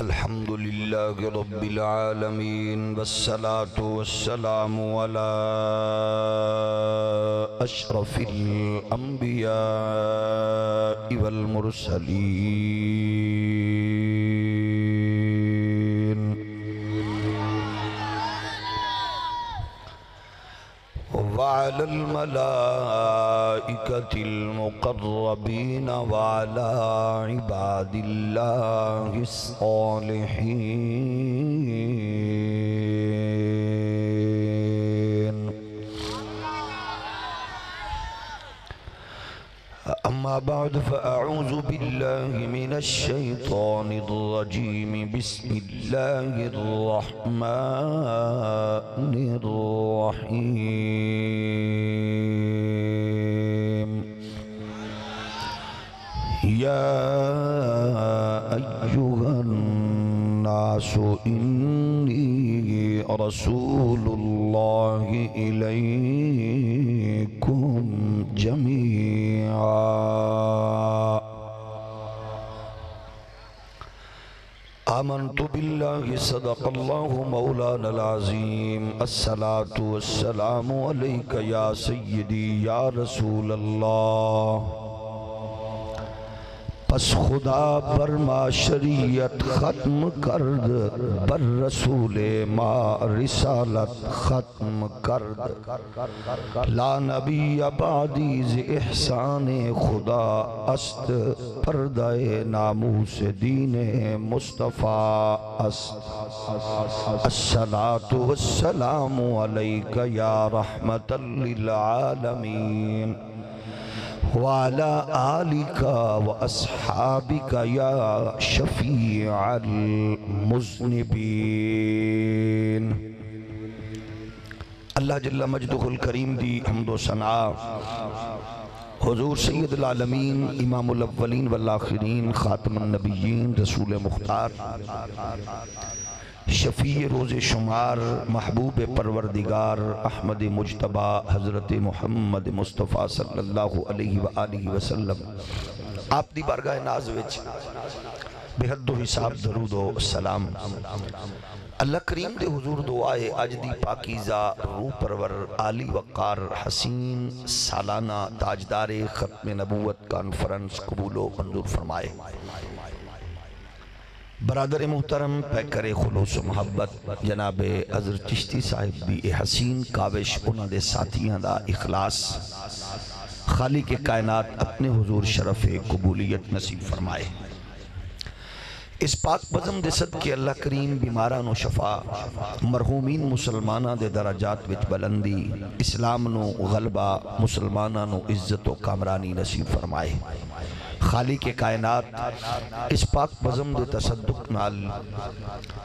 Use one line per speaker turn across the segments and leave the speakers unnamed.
الحمد لله رب العالمين والصلاة والسلام على أشرف الأنبياء والمرسلين وعلى الملائكة المقربين وعلى عباد الله الصالحين. أما بعد فأعوذ بالله من الشيطان الرجيم. بسم الله الرحمن الرحيم. يا أيها الناس إني رسول الله إليكم جميعا. آمنت بالله صدق الله مولانا العظيم. الصلاة والسلام عليك يا سيدي يا رسول الله. پس خدا بر ما شریعت ختم کرد، بر رسول ما رسالت ختم کرد. لا نبی بعدی ز احسان خدا است، پردہ ناموس دین مصطفیٰ است. الصلاة والسلام علیک یا رحمت للعالمین وعلى آلك وأصحابك يا شفيع المذنبين. اللہ جل مجدہ الکریم دی حمد و ثنا حضور سید العالمین امام الاولین والآخرین خاتم النبیین رسول مختار شفیع روز شمار محبوب پروردگار احمد مجتبی حضرت محمد مصطفیٰ صلی اللہ علیہ وآلہ وسلم آپ دی بارگاہ ناز وچ بے حد و حساب درود و سلام. اللہ کریم دے حضور دعائے اج دی پاکیزہ روح پرور عالی وقار حسین سالانہ تاجدار ختم نبوت کانفرنس قبول و منظور فرمائے. برادر محترم پیکر خلوص و محبت جناب حضرت چشتی صاحب دی حسین کاوش انہاں دے ساتھیاں دا اخلاص خالق کائنات اپنے حضور شرف قبولیت نصیب فرمائے. اس پاک بزم دے صدقے اللہ کریم بیماران و شفا، مرحومین مسلمانہ دے درجات وچ بلندی، اسلام نو غلبہ، مسلمانہ نو عزت و کامرانی نصیب فرمائے. خالق کائنات اس پاک بزم دے تصدق نال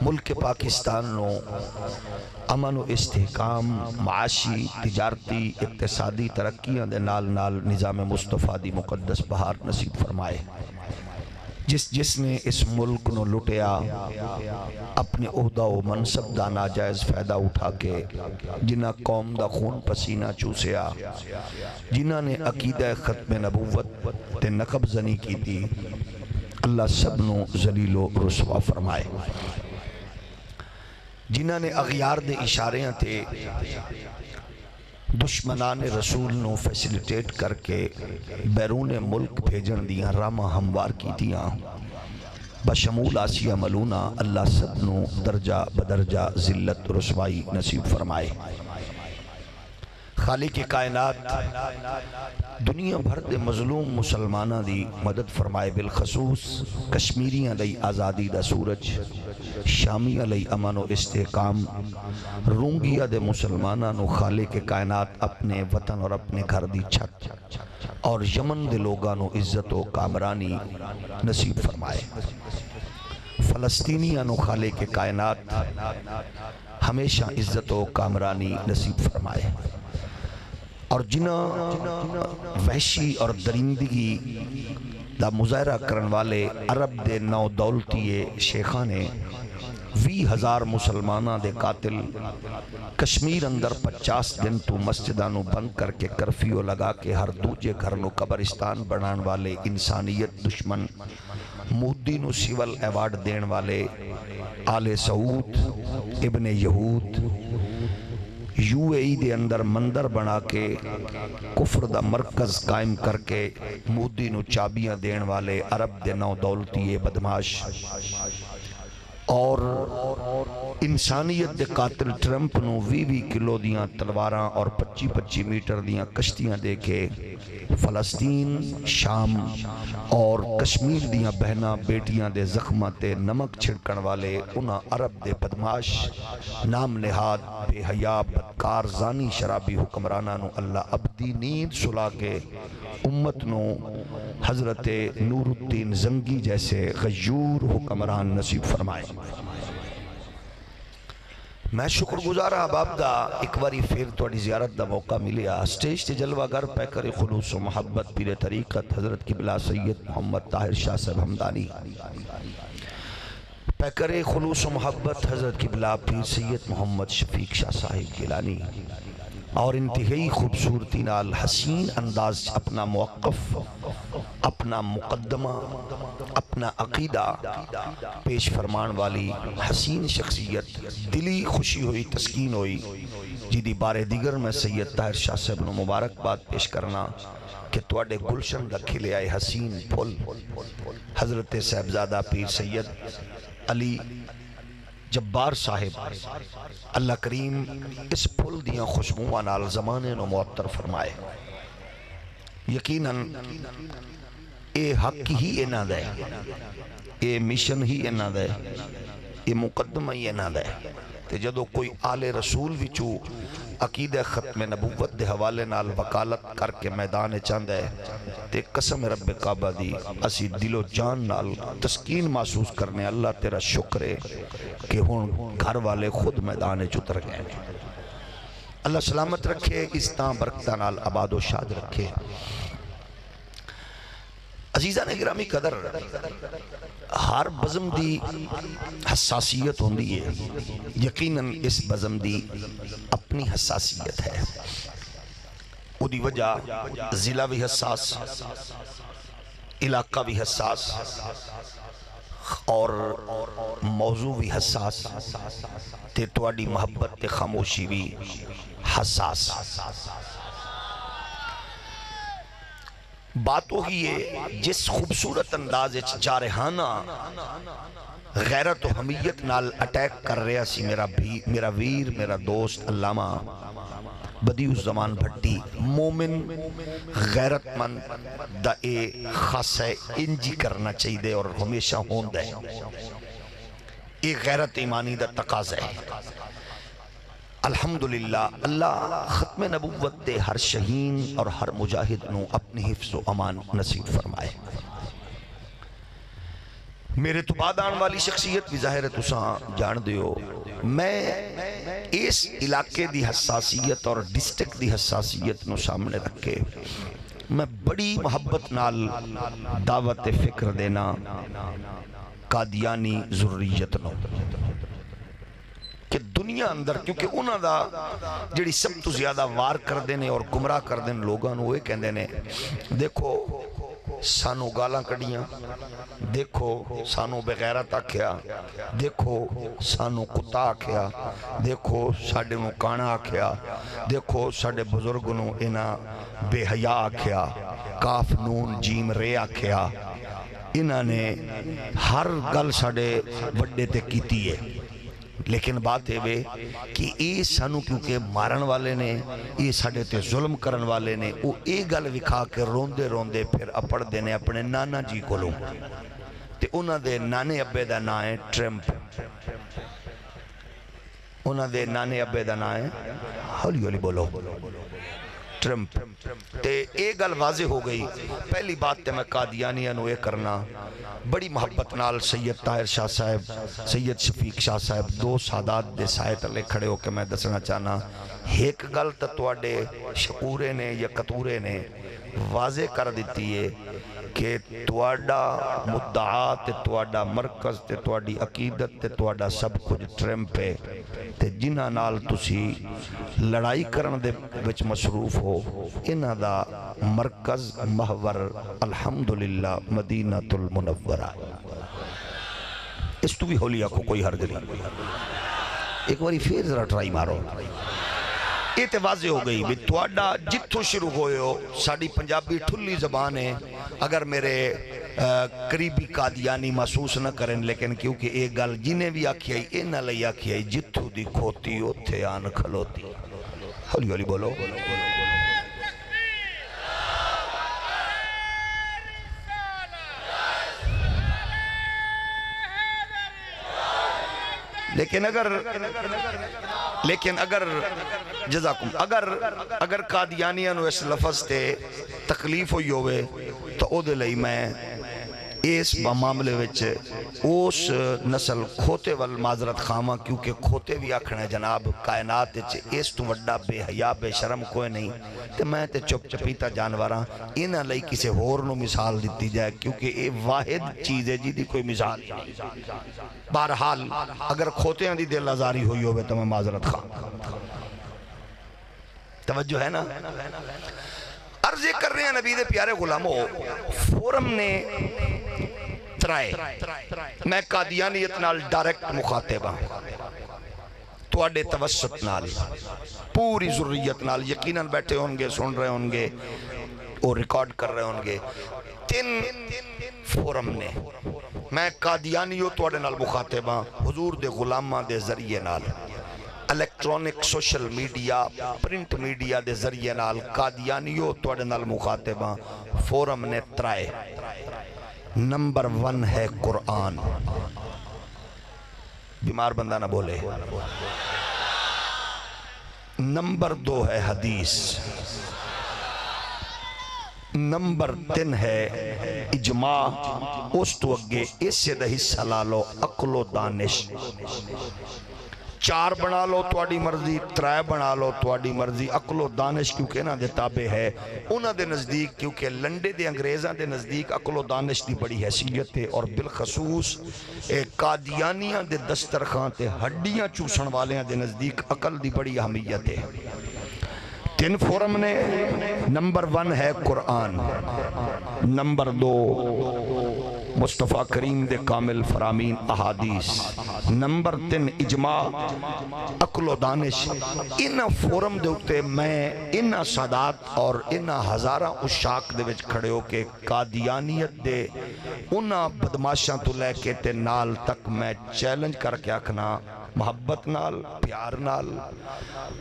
ملک پاکستان نو امن و استحکام، معاشی، تجارتی، اقتصادی ترقیاں دے نال نال نظام مصطفیٰ دی مقدس بہار نصیب فرمائے. جس نے اس ملک نو لٹیا اپنے عہدہ و منصب دا ناجائز فائدہ اٹھا کے، جنہ قوم دا خون پسینہ چوسیا، جنہ نے عقیدہ ختم نبوت تے نقب زنی کی تھی، اللہ سب نو ذلیل و رسوا فرمائے. جنہ نے اغیار دے اشاریاں تھے دشمنان رسول نو فیسیلیٹیٹ کر کے بیرون ملک بھیجن دیاں راما ہموار کی دیاں، بشمول آسیہ ملونہ اللہ سب نو درجہ بدرجہ ذلت رسوائی نصیب فرمائے. خالق کائنات دنیا بھر دے مظلوم مسلمانہ دی مدد فرمائے. بالخصوص کشمیریاں لئی آزادی دا سورج، شامیاں لئی امن و استحکام، رونگیہ دے مسلمانہ نو خالق کائنات اپنے وطن اور اپنے گھر دی چھت، اور یمن دے لوگاں نو عزت و کامرانی نصیب فرمائے. فلسطینیاں نو خالق کائنات ہمیشہ عزت و کامرانی نصیب فرمائے. اور جنہ وحشی اور درندگی دا مظاہرہ کرن والے عرب دے نو دولتیے شیخانے 20,000 مسلمانہ دے قاتل کشمیر اندر 50 دن تو مسجدانو بند کر کے کرفیو لگا کے ہر دوجے گھر نو قبرستان بنان والے انسانیت دشمن مودی نو سیول ایوارڈ دین والے آل سعود ابن یہود یو اے ای دے اندر مندر بنا کے کفر دا مرکز قائم کر کے مودی نو چابیاں دین والے عرب دے نو دولتی بدماش اور انسانیت دے قاتل ٹرمپ نو 20 کلو دیاں تلواراں اور 25 میٹر دیاں کشتیاں دے کے فلسطین، شام اور کشمیر دیاں بہناں بیٹیاں دے زخماں تے نمک چھڑکن والے انہاں عرب دے بدماش نام نہاد بے حیا بدکار زانی شرابی حکمرانہ نو اللہ ابدی نیند سلا کے امت نو حضرت نور الدین زنگی جیسے غیور حکمران نصیب فرمائے۔ میں شکر گزار احباب دا ایک باری پھر توڑی زیارت دا موقع ملیا سٹیج تے جلوہ گر پیکر خلوص و محبت پیر طریقت حضرت قبلہ سید محمد طاہر شاہ صاحب حمدانی، پیکر خلوص و محبت حضرت قبلہ پیر سید محمد شفیق شاہ صاحب گیلانی، اور انتہائی خوبصورتی نال حسین انداز اپنا موقف، اپنا مقدمہ، اپنا عقیدہ پیش فرمان والی حسین شخصیت، دلی خوشی ہوئی، تسکین ہوئی، جیدی بارے دیگر میں سید طاہر شاہ صاحب نے مبارک بات پیش کرنا کہ توڑے گلشن رکھے لے آئے حسین پھول حضرت صاحبزادہ پیر سید علی جبار صاحب، اللہ کریم اس پھول دیاں خوشبوواں نال زمانے نو معطر فرمائے۔ یقیناً اے حق ہی انہاں دے، اے مشن ہی انہاں دے، اے مقدمہ ہی انہاں دے، تے جدو کوئی آل رسول وچو عقیدہ ختم نبوت دے حوالے نال وکالت کر کے میدان چاند ہے تے قسم رب کعبہ دی اسی دل و جان نال تسکین محسوس کرنے اللہ تیرا شکر ہے کہ ہون گھر والے خود میدان چتر گئے۔ اللہ سلامت رکھے، اس طرح برکتہ نال آباد و شاد رکھے۔ عزیزان گرامی قدر، ہر بزم دی حساسیت ہوندی ہے، یقیناً اس بزم دی اپنی حساسیت ہے، وہ دی وجہ ضلع بھی حساس، علاقہ بھی حساس اور موضوع بھی حساس، تے تواڈی محبت تے خاموشی بھی حساس۔ بات وہی ہے جس خوبصورت انداز جارحانہ غیرت و حمیت نال اٹیک کر رہا سی میرا ویر، میرا دوست علامہ بدیع الزمان بھٹی، مومن غیرت مند دا اے خاص ہے انجی کرنا چاہیے اور ہمیشہ ہوندہ ہے، اے غیرت ایمانی دا تقاضا ہے۔ الحمدللہ اللہ ختم نبوت دے ہر شہین اور ہر مجاہد نو اپنی حفظ و امان نصیب فرمائے۔ میرے تو بعد آن والی شخصیت بھی ظاہر ہے تساں جان دیو، میں اس علاقے دی حساسیت اور ڈسٹرکٹ دی حساسیت نو سامنے رکھے میں بڑی محبت نال دعوت فکر دینا قادیانی ضروریت نو کہ دنیا اندر، کیونکہ انہاں دا جڑی سب تو زیادہ وار کر دینے اور گمراہ کر دینے لوگاں نو وہ کہندے نے دیکھو سانو گالاں کڑیاں، دیکھو سانو بغیرت آکھیا، دیکھو سانو کتا آکھیا، دیکھو ساڑے نو کانا آکھیا، دیکھو ساڑے بزرگ نو انہاں بے حیا آکھیا، کاف نون جیم رے آکھیا، انہاں نے ہر گل ساڑے وڈے تے کیتی ہے۔ لیکن بات ہے کہ اے سانو کیونکہ مارن والے نے، اے ساڑے تے ظلم کرن والے نے، وہ اے گل وکھا کے روندے روندے پھر اپڑ دینے اپنے نانا جی کو لوں تے انہاں دے نانے ابے دا نا ہے ٹرمپ، انہاں دے نانے ابے دا نا ہے، ہولی ہولی بولو، ٹرمپ۔ تے اے گل واضح ہو گئی۔ پہلی بات تے میں قادیانیاں نو اے کرنا بڑی محبت نال سید طاہر شاہ صاحب، سید شفیق شاہ صاحب دو سادات دے سائے تلے کھڑے ہو کے میں دسنا چاہنا، ایک گل تا تواڈے شعورے نے یا کتورے نے واضح کر دیتی ہے کہ تواڈا مدعا تے تواڈا مرکز تے تواڈی عقیدت تے تواڈا سب کچھ ٹرمپ ہے تے جنہاں نال تسی لڑائی کرن دے وچ مصروف ہو، انہاں دا مرکز محور الحمدللہ مدینہ المنورہ۔ اس تو بھی ہولی آکھو کوئی حرج نہیں. ایک باری پھر ذرا ٹرائی مارو. یہ تو واضح ہو گئی بھی تواڈا جتھوں شروع ہوئے ہو ساڑی پنجابی ٹھلی زبان ہے. اگر میرے قریبی قادیانی محسوس نہ کریں لیکن کیونکہ ایک گل جنہیں بھی آکھی آئی اے نہ لئی آکھی آئی جتھوں دی کھوتی اتھے آن کھلوتی. ہولی ہولی بولو. لیکن اگر جزاکم اگر قادیانیاں نو اس لفظ تے تکلیف ہوئی ہوئے تو او دے لئی میں اس معاملے وچ اس نسل کھوتے وال معذرت خامہ کیونکہ کھوتے بھی آکھنا ہے جناب کائنات اس تو وڈا بے حیا بے شرم کوئی نہیں تے میں تے چپ چپیتا جانوراں انہاں لئی کسے ہور نو مثال دیتی جائے کیونکہ اے واحد چیز ہے جی دی کوئی مثال نہیں. بہرحال اگر کھوتیاں دی دل آزاری ہوئی ہوئے تو میں معذرت خواہ. توجہ ہے نا. عرض یہ کر رہے ہیں نبی دے پیارے غلاموں فورم نے ترائے میں قادیانیت نال ڈائریکٹ مخاطب ہوں تواڈے توسط نال پوری ضروریت نال یقیناً بیٹھے ہونگے سن رہے ہونگے اور ریکارڈ کر رہے ہونگے. 3 فورم نے میں قادیانیوں تواڈے نال مخاطب ہوں حضور دے غلاماں دے ذریعے نال electronic social media print media دے ذریعے نال قادیانیوں تواڈے نال مخاطب ہوں. فورم نے ترائے. نمبر 1 ہے قرآن. بیمار بندہ نہ بولے. نمبر 2 ہے حدیث. نمبر 3 ہے اجماع. اس تو اگے اس سے دا حصہ لالو عقل و دانش. 4 بنا لو تواڈی مرضی 3 بنا لو تواڈی مرضی. عقل و دانش کیونکہ نہ دے تابع ہے انہاں دے نزدیک کیونکہ لنڈے دے انگریزاں دے نزدیک عقل و دانش دی بڑی حیثیت ہے اور بالخصوص قادیانیاں دے دسترخوان تے ہڈیاں چوسن والیاں دے نزدیک عقل دی بڑی اہمیت ہے. 3 فورم نے. نمبر 1 ہے قرآن. نمبر 2 مصطفیٰ کریم دے کامل فرامین احادیث. نمبر 3 اجماع عقل و دانش. انہاں فورم دے اتے میں انہاں سادات اور انہاں ہزاراں اشاق دے وچ کھڑے ہو کے قادیانیت دے انہاں بدماشاں تو لے کے تے نال تک میں چیلنج کر کے آکھنا محبت نال پیار نال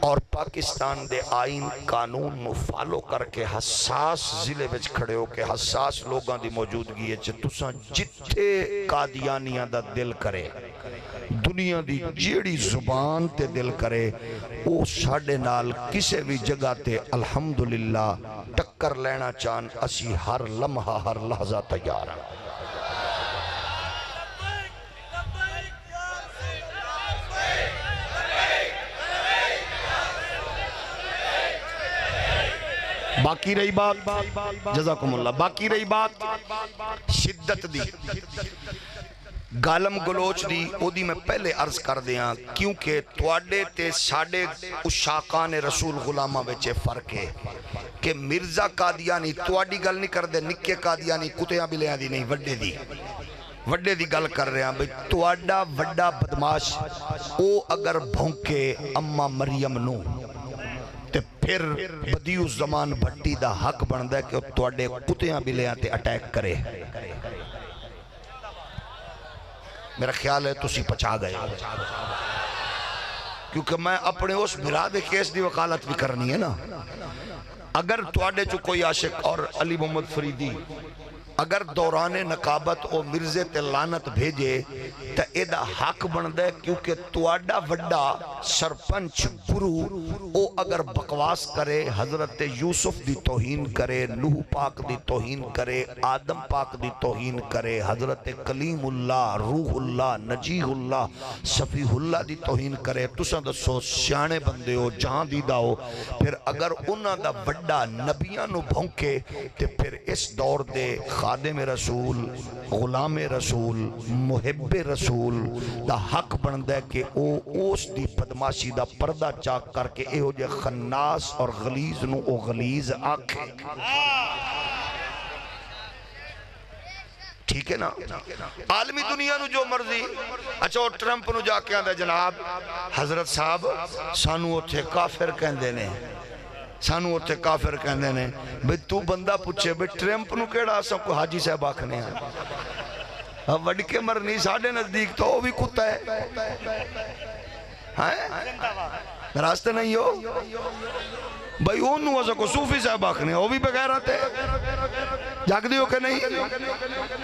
اور پاکستان دے آئین قانون نو فالو کر کے حساس ضلع وچ کھڑے ہو کے حساس لوگاں دی موجودگی ہے تساں جتھے قادیانیاں دا دل کرے دنیا دی جیڑی زبان تے دل کرے او ساڈے نال کسے بھی جگہ تے الحمدللہ ٹکر لینا چاہن اسی ہر لمحہ ہر لحظہ تیار ہیں. باقی رہی بات جزاکم اللہ باقی رہی بات شدت دی گالم گلوچ دی او دی میں پہلے عرض کر دیاں کیونکہ تواڈے تے ساڈے اشاقان رسول غلامہ وچے فرق ہے کہ مرزا قادیانی تواڈی گل نہیں کر دے نکے قادیانی کتیاں بلیاں دی نہیں وڈے دی گل کر رہے ہیں بھئی تواڈا وڈا بدماش او اگر بھونکے اما مریم نو تے پھر بدیو زمان بھٹی دا حق بندہ ہے کہ وہ تواڈے کتیاں بلیاں تے اٹیک کرے. میرا خیال ہے تسی پچا گئے کیونکہ میں اپنے اس براد کیس دی وکالت بھی کرنی ہے نا. اگر تواڈے جو کوئی عاشق اور علی محمد فریدی اگر دوران نقابت او مرزے تے لانت بھیجے تا ایدہ حق بندے کیونکہ تواڈا وڈا سرپنچ گرو او اگر بکواس کرے حضرت یوسف دی توہین کرے نوح پاک دی توہین کرے آدم پاک دی توہین کرے حضرت کلیم اللہ روح اللہ نجیح اللہ صفیح اللہ دی توہین کرے تساں دسو سیانے بندے ہو جہاں دیدہ ہو پھر اگر انہاں دا وڈا نبیاں نو بھونکے تے پھر اس دور دے خادم رسول غلام رسول محب رسول دا حق بندہ ہے کہ او اس دی بدماشی دا پردہ چاک کر کے اے ہو جے خناس اور غلیظ نو او غلیظ آکھے. ٹھیک ہے نا عالمی دنیا نو جو مرضی اچھا وہ ٹرمپ نو جا کے آندہ جناب حضرت صاحب سانو اتھے کافر کہندے نے سانو اتھے کافر کہندے نے بھئی تو بندہ پوچھے بھئی ٹرمپ نو کیڑا سا کوئی حاجی صاحب آکھنے ہیں وڈ کے مرنی ساڑھے نزدیک تو وہ بھی کتا ہے راستے نہیں ہو بھئی انہوں اسا کو صوفی صاحب آکھنے ہیں وہ بھی بغیر آتے جاگ دیو کہ نہیں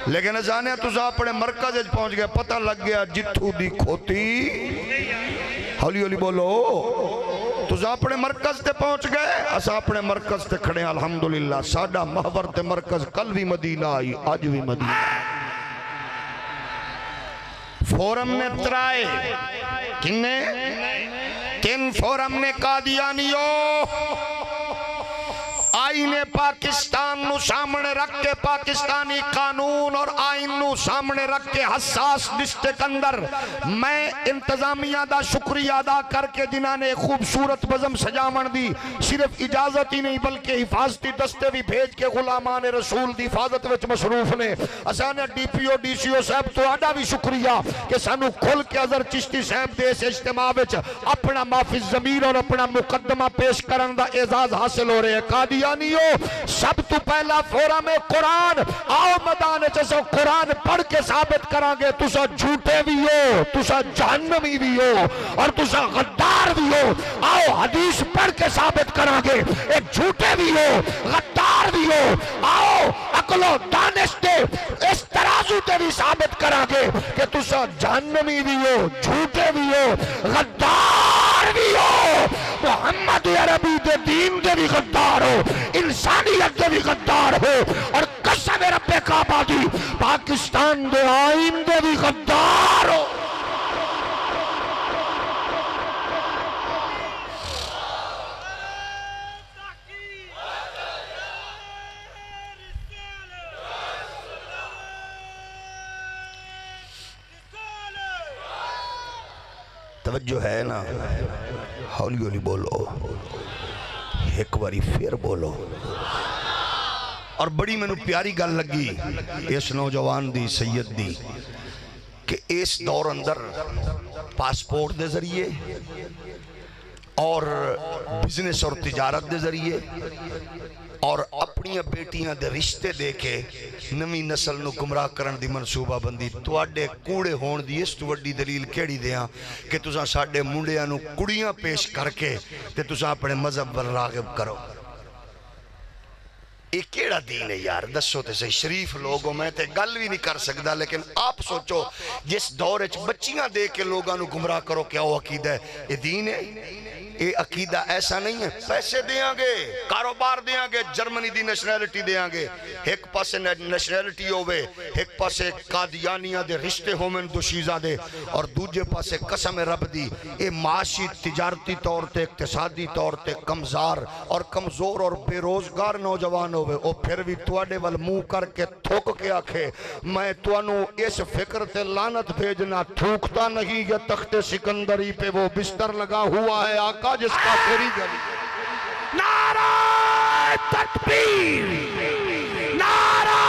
لیکن ازانے تو اپنے مرکز پہنچ گئے پتہ لگ گیا جتھو دی کھوتی ہولی ہولی بولو تو اپنے مرکز تے پہنچ گئے اسا اپنے مرکز تے کھڑے ہیں الحمدللہ ساڑھا محور تے مرکز کل بھی مدینہ آئی آج بھی مدینہ فورم نے ترائے کنے تین فورم نے قادیانیوں آئین پاکستان نو سامنے رکھ کے پاکستانی قانون اور آئین نو سامنے رکھ کے حساس دستے کندر میں انتظامیہ دا شکریہ ادا کر کے جنہاں نے خوبصورت بزم سجامن دی صرف اجازت ہی نہیں بلکہ حفاظتی دستے بھی بھیج کے غلامان رسول دی حفاظت وچ مصروف نے اسانے D P O D C او صاحب تو آڈا بھی شکریہ کہ سانو کھل کے اظہر چشتی صاحب دے سے اجتماع وچ اپنا معافی ضمیر اور اپنا مقدمہ پیش کرن دا اعزاز حاصل ہو رہے ہیں قادیانیوں سب تو پہلا فورم قرآن آؤ میدان چسو قرآن پڑھ کے ثابت کرانگے تسا جھوٹے بھی ہو تسا جہنمی بھی ہو اور تسا غدار بھی ہو آؤ حدیث پڑھ کے ثابت کرانگے ایک جھوٹے بھی ہو غدار بھی ہو آؤ عقل و دانش دے اس ترازو تے بھی ثابت کرانگے کہ تسا جہنمی بھی ہو جھوٹے بھی ہو غدار بھی ہو محمد عربی دے دین دے بھی غدار ہو انسانیت دے بھی غدار ہو اور قسم رب کعبہ دی پاکستان دے آئین دے بھی غدار ہو توجہ ہے نا ہولی ہولی بولو ایک باری پھر بولو اور بڑی میں نے پیاری گل لگی اس نوجوان دی سید دی کہ اس دور اندر پاسپورٹ دے ذریعے اور بزنس اور تجارت دے ذریعے اور اپنی بیٹیاں دے رشتے دے کے نمی نسل نو گمراہ کرن دی منصوبہ بندی تواڈے کوڑے ہون دی اس تو وڈی دلیل کیڑی دیاں کہ تساں ساڈے منڈیاں نو کڑیاں پیش کر کے تے تساں اپنے مذہب پر راغب کرو ایک کیڑا دین ہے یار دسو تے صحیح شریف لوگوں میں تے گل بھی نہیں کر سکدا لیکن آپ سوچو جس دور وچ بچیاں دے کے لوگاں نو گمراہ کرو کیا وہ عقیدہ ہے یہ دین ہے یہ عقیدہ ایسا نہیں ہے پیسے دیاں گے کاروبار دیاں گے جرمنی دی نیشنلٹی دیاں گے ایک پاسے نیشنلٹی ہوئے ایک پاسے قادیانیہ دے رشتے ہومن دو شیزہ دے اور دوجے پاسے قسم رب دی اے معاشی تجارتی طور تے اقتصادی طور تے کمزار اور کمزور اور بے روزگار نوجوان ہوئے او پھر بھی توڑے وال منہ کر کے تھوک کے آکھے میں توانو اس فکر تے لانت بھیجنا تھوکتا نہیں یہ تخت سکندری پہ وہ بستر لگا ہوا ہے آقا جس کا تیری گلی نعرہ تکبیر نعرہ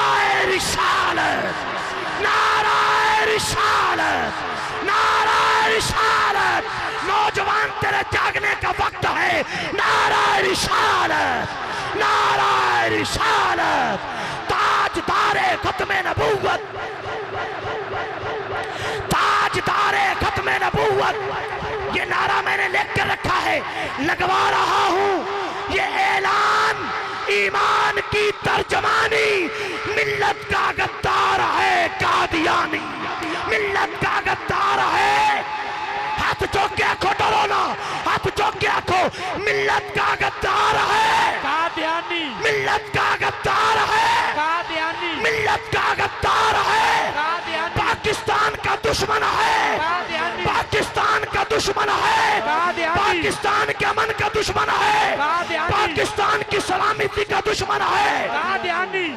رسالت نعرہ رسالت نعرہ رسالت نوجوان تیرے جاگنے کا وقت ہے نعرہ رسالت نعرہ رسالت تاجدار ختم نبوت تاجدار ختم نبوت یہ نعرہ میں نے لکھ کر رکھا ہے لگوا رہا ہوں یہ اعلان ایمان کی ترجمانی ملت کا غدار ہے قادیانی ملت کا غدار ہے ہاتھ چوک کے آنکھو ڈرو نا ہاتھ چوک کے آنکھو ملت کا غدار ہے
قادیانی
ملت کا غدار ہے
قادیانی
ملت کا غدار ہے
قادیانی
پاکستان کا دشمن ہے
قادیانی
پاکستان کا دشمن ہے
قادیانی
پاکستان کے امن کا دشمن ہے
قادیانی
پاکستان کی سلامتی کا دشمن ہے
قادیانی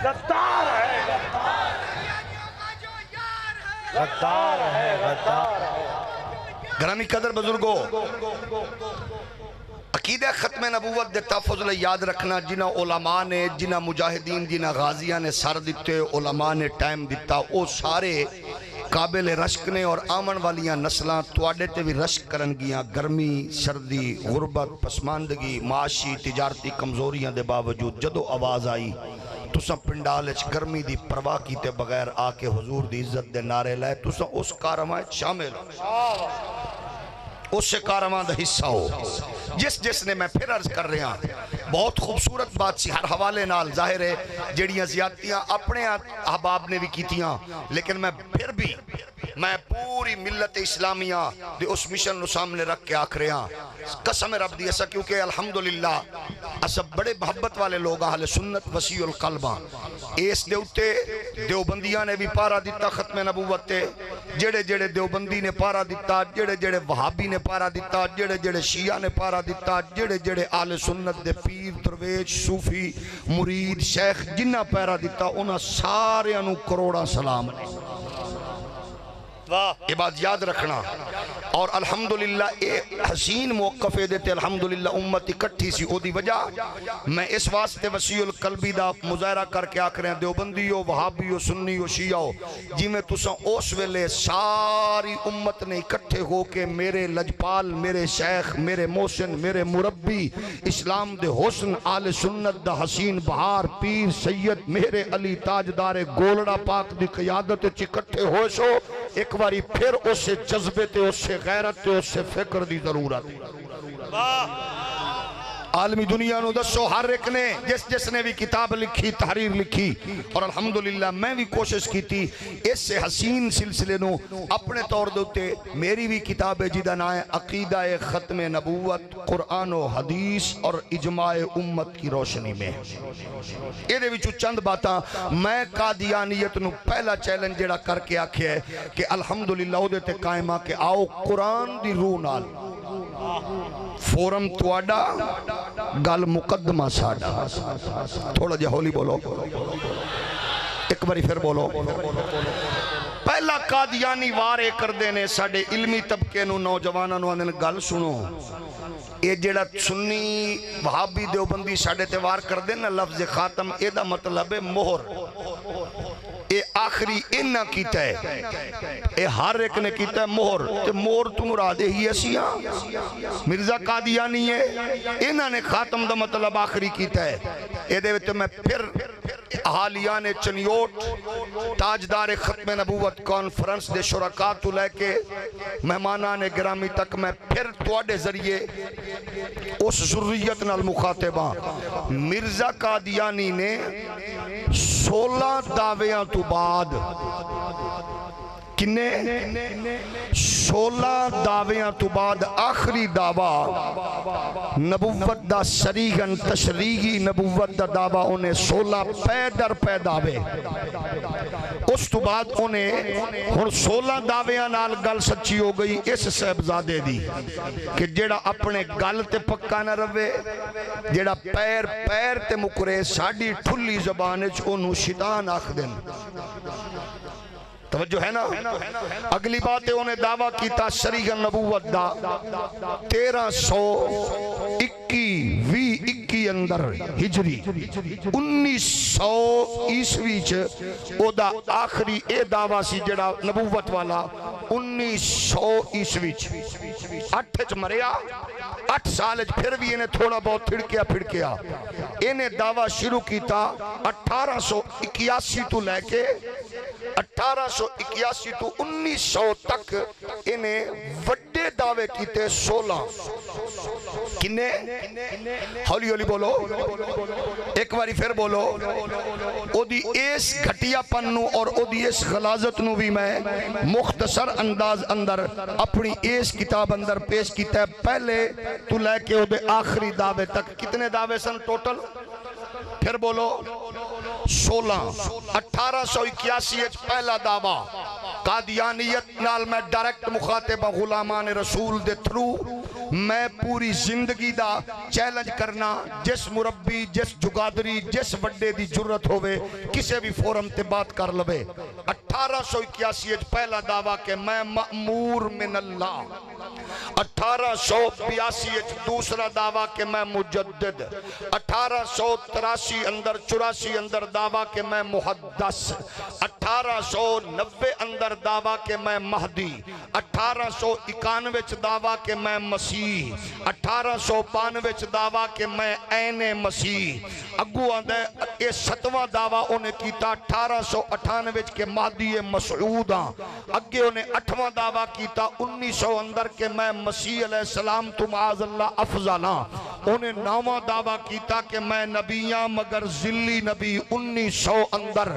غدار ہے غدار ہے غدار گرامی قدر بزرگوں عقیدہ ختم نبوت دے تحفظ لئے یاد رکھنا جنہ علماء نے، جنہ مجاہدین، جنہ غازیاں نے سر دیتے، علماء نے ٹائم دیتا، وہ سارے قابل رشک نے اور آمن والیاں نسلاں تواڈے تے بھی رشک کرن گیاں، گرمی، سردی، غربت، پسماندگی، معاشی، تجارتی کمزوریاں دے باوجود جدو آواز آئی تساں پنڈالچ گرمی دی پرواہ کیتے بغیر آ کے حضور دی عزت دے نعرے لائے، تساں اس کارواں شامل ہو، اس سے کارواں دا حصہ ہو۔ جس نے میں پھر عرض کر رہا بہت خوبصورت بات سی، ہر حوالے نال ظاہر ہے جڑیاں زیادتیاں اپنے احباب نے بھی کیتیاں، لیکن میں پھر بھی میں پوری ملت اسلامیہ دے اس مشن نو سامنے رکھ کے آکھ رہا قسم رب دی ایسا، کیونکہ الحمدللہ اسا بڑے محبت والے لوگ اہل سنت وسیع القلباں، اس دے اتے دیوبندیاں نے بھی پارا دیتا ختم نبوت تے، جڑے جڑے دیوبندی نے پارا دیتا، جڑے جڑے وہابی نے پارا دیتا، جڑے جڑے شیعہ نے پارا دیتا، جڑے جڑے اہل سنت دے پیر، درویش، صوفی، مرید، شیخ جنہ پارا دیتا، انہاں سارے انہوں کروڑا سلام نے۔ یہ بات یاد رکھنا، اور الحمدللہ اے حسین موقفے دیتے الحمدللہ امت اکٹھی سی، او دی وجہ میں اس واسطے وسیع القلبی دا مظاہرہ کر کے آکھ رہے ہیں دیوبندیو، وہابیو، سنیو، شیعو، جی میں تساں اس ویلے ساری امت نے اکٹھے ہو کے میرے لجپال، میرے شیخ، میرے محسن، میرے مربی، اسلام دے حسن، آل سنت دا حسین بہار، پیر سید میرے علی تاجدار گولڑا پاک دی قیادت اکٹھے ہو سو، ایک باری پھر اس سے جذبے تے، اس سے غیرت تے، اس سے فکر دی ضرورت عالمی دنیا نو دسو ہر ایک نے جس نے بھی کتاب لکھی، تحریر لکھی، اور الحمدللہ میں بھی کوشش کی تھی اس سے حسین سلسلے نو اپنے طور دوتے میری بھی کتاب ہے جیدہ نائے عقیدہ ختم نبوت قرآن و حدیث اور اجماع امت کی روشنی میں۔ یہ دے وچو چند باتاں میں قادیانیت نو پہلا چیلنج جڑا کر کے آکھے ہے کہ الحمدللہ او دیتے قائمہ کہ آؤ قرآن دی روح نال فورم تواڈا گل مقدمہ ساڈا، تھوڑا جے ہولی بولو، ایک باری پھر بولو۔ پہلا قادیانی وارے کر دینے ساڑے علمی طبقے نو نوجوانانو آنے گل سنو، یہ جڑا سنی وہابی دیوبندی ساڑے تے وار کر دینا لفظ خاتم، اے دا مطلب ہے مہر، اے آخری انہ کیتا ہے، اے ہر ایک نے کیتا ہے مہر، تے مہر تو مرادے ہی ایسیاں مرزا قادیانی ہے، انہ نے خاتم دا مطلب آخری کیتا ہے۔ اے دے ویتے میں پھر احالیان چنیوٹ تاجدار ختم نبوت کانفرنس دے شرکاتو لے کے مہمانان گرامی تک میں پھر تواڈے ذریعے اس ذریت نال مخاطباں، مرزا قادیانی نے 16 دعویاں تو بعد کنے 16 دعویاں تو بعد آخری دعویٰ نبوت دا سریغن تشریحی نبوت دا دعویٰ انہیں 16 پیدر پیداوے، اس تو بعد انہیں 16 دعویاں نال گل سچی ہو گئی اس صاحبزادے دی کہ جیڑا اپنے گل تے پکا نہ روے، جیڑا پیر تے مکرے ساڑی ٹھلی زبانچ انہوں شیطان آخ دن۔ توجہ ہے نا؟ اگلی بات ہے انہیں دعویٰ کیتا شریح نبوت دا 1321 اندر ہجری 1900 عیسوی او دا آخری اے دعویٰ سی جڑا نبوت والا 1900 عیسوی 8 مریا 8 سال پھر بھی انہیں تھوڑا بہت پھڑکیا انہیں دعویٰ شروع کیتا 1881 تو لے کے 1881 تو 1900 تک انہیں وڈے دعوے کیتے 16 کنے ہولی ہولی بولو ایک باری پھر بولو او دی اس گھٹیا پنو اور او دی اس غلاظت نو بھی میں مختصر انداز اندر اپنی اس کتاب اندر پیش کیتا ہے پہلے تو لے کے او دے آخری دعوے تک کتنے دعوے سن ٹوٹل پھر بولو 16 1881 پہلا دعویٰ قادیانیت نال میں ڈائریکٹ مخاطب غلامان رسول دے تھرو میں پوری زندگی دا چیلنج کرنا جس مربی جس جگادری جس وڈے دی جرت ہوئے کسے بھی فورم تے بات کر لوے 1881 پہلا دعویٰ کہ میں مأمور من اللہ 1882 دوسرا دعویٰ کہ میں مجدد، 1883 اندر 84 اندر دعویٰ کہ میں محدث، 1890 اندر دعویٰ کہ میں مہدی، 1891 دعویٰ کہ میں مسیح، 1892 دعویٰ کہ میں عین مسیح۔ اگو آندھے یہ 7واں دعویٰ انہیں کیتا 1898 کے مہدی مسعود ہاں۔ اگے انہیں 8واں دعویٰ کیتا 1900 اندر کہ میں مسیح علیہ السلام تو معاذ اللہ افضل ہاں۔ انہیں 9واں دعویٰ کیتا کہ میں نبیاں مگر ذلی نبی 1900 اندر،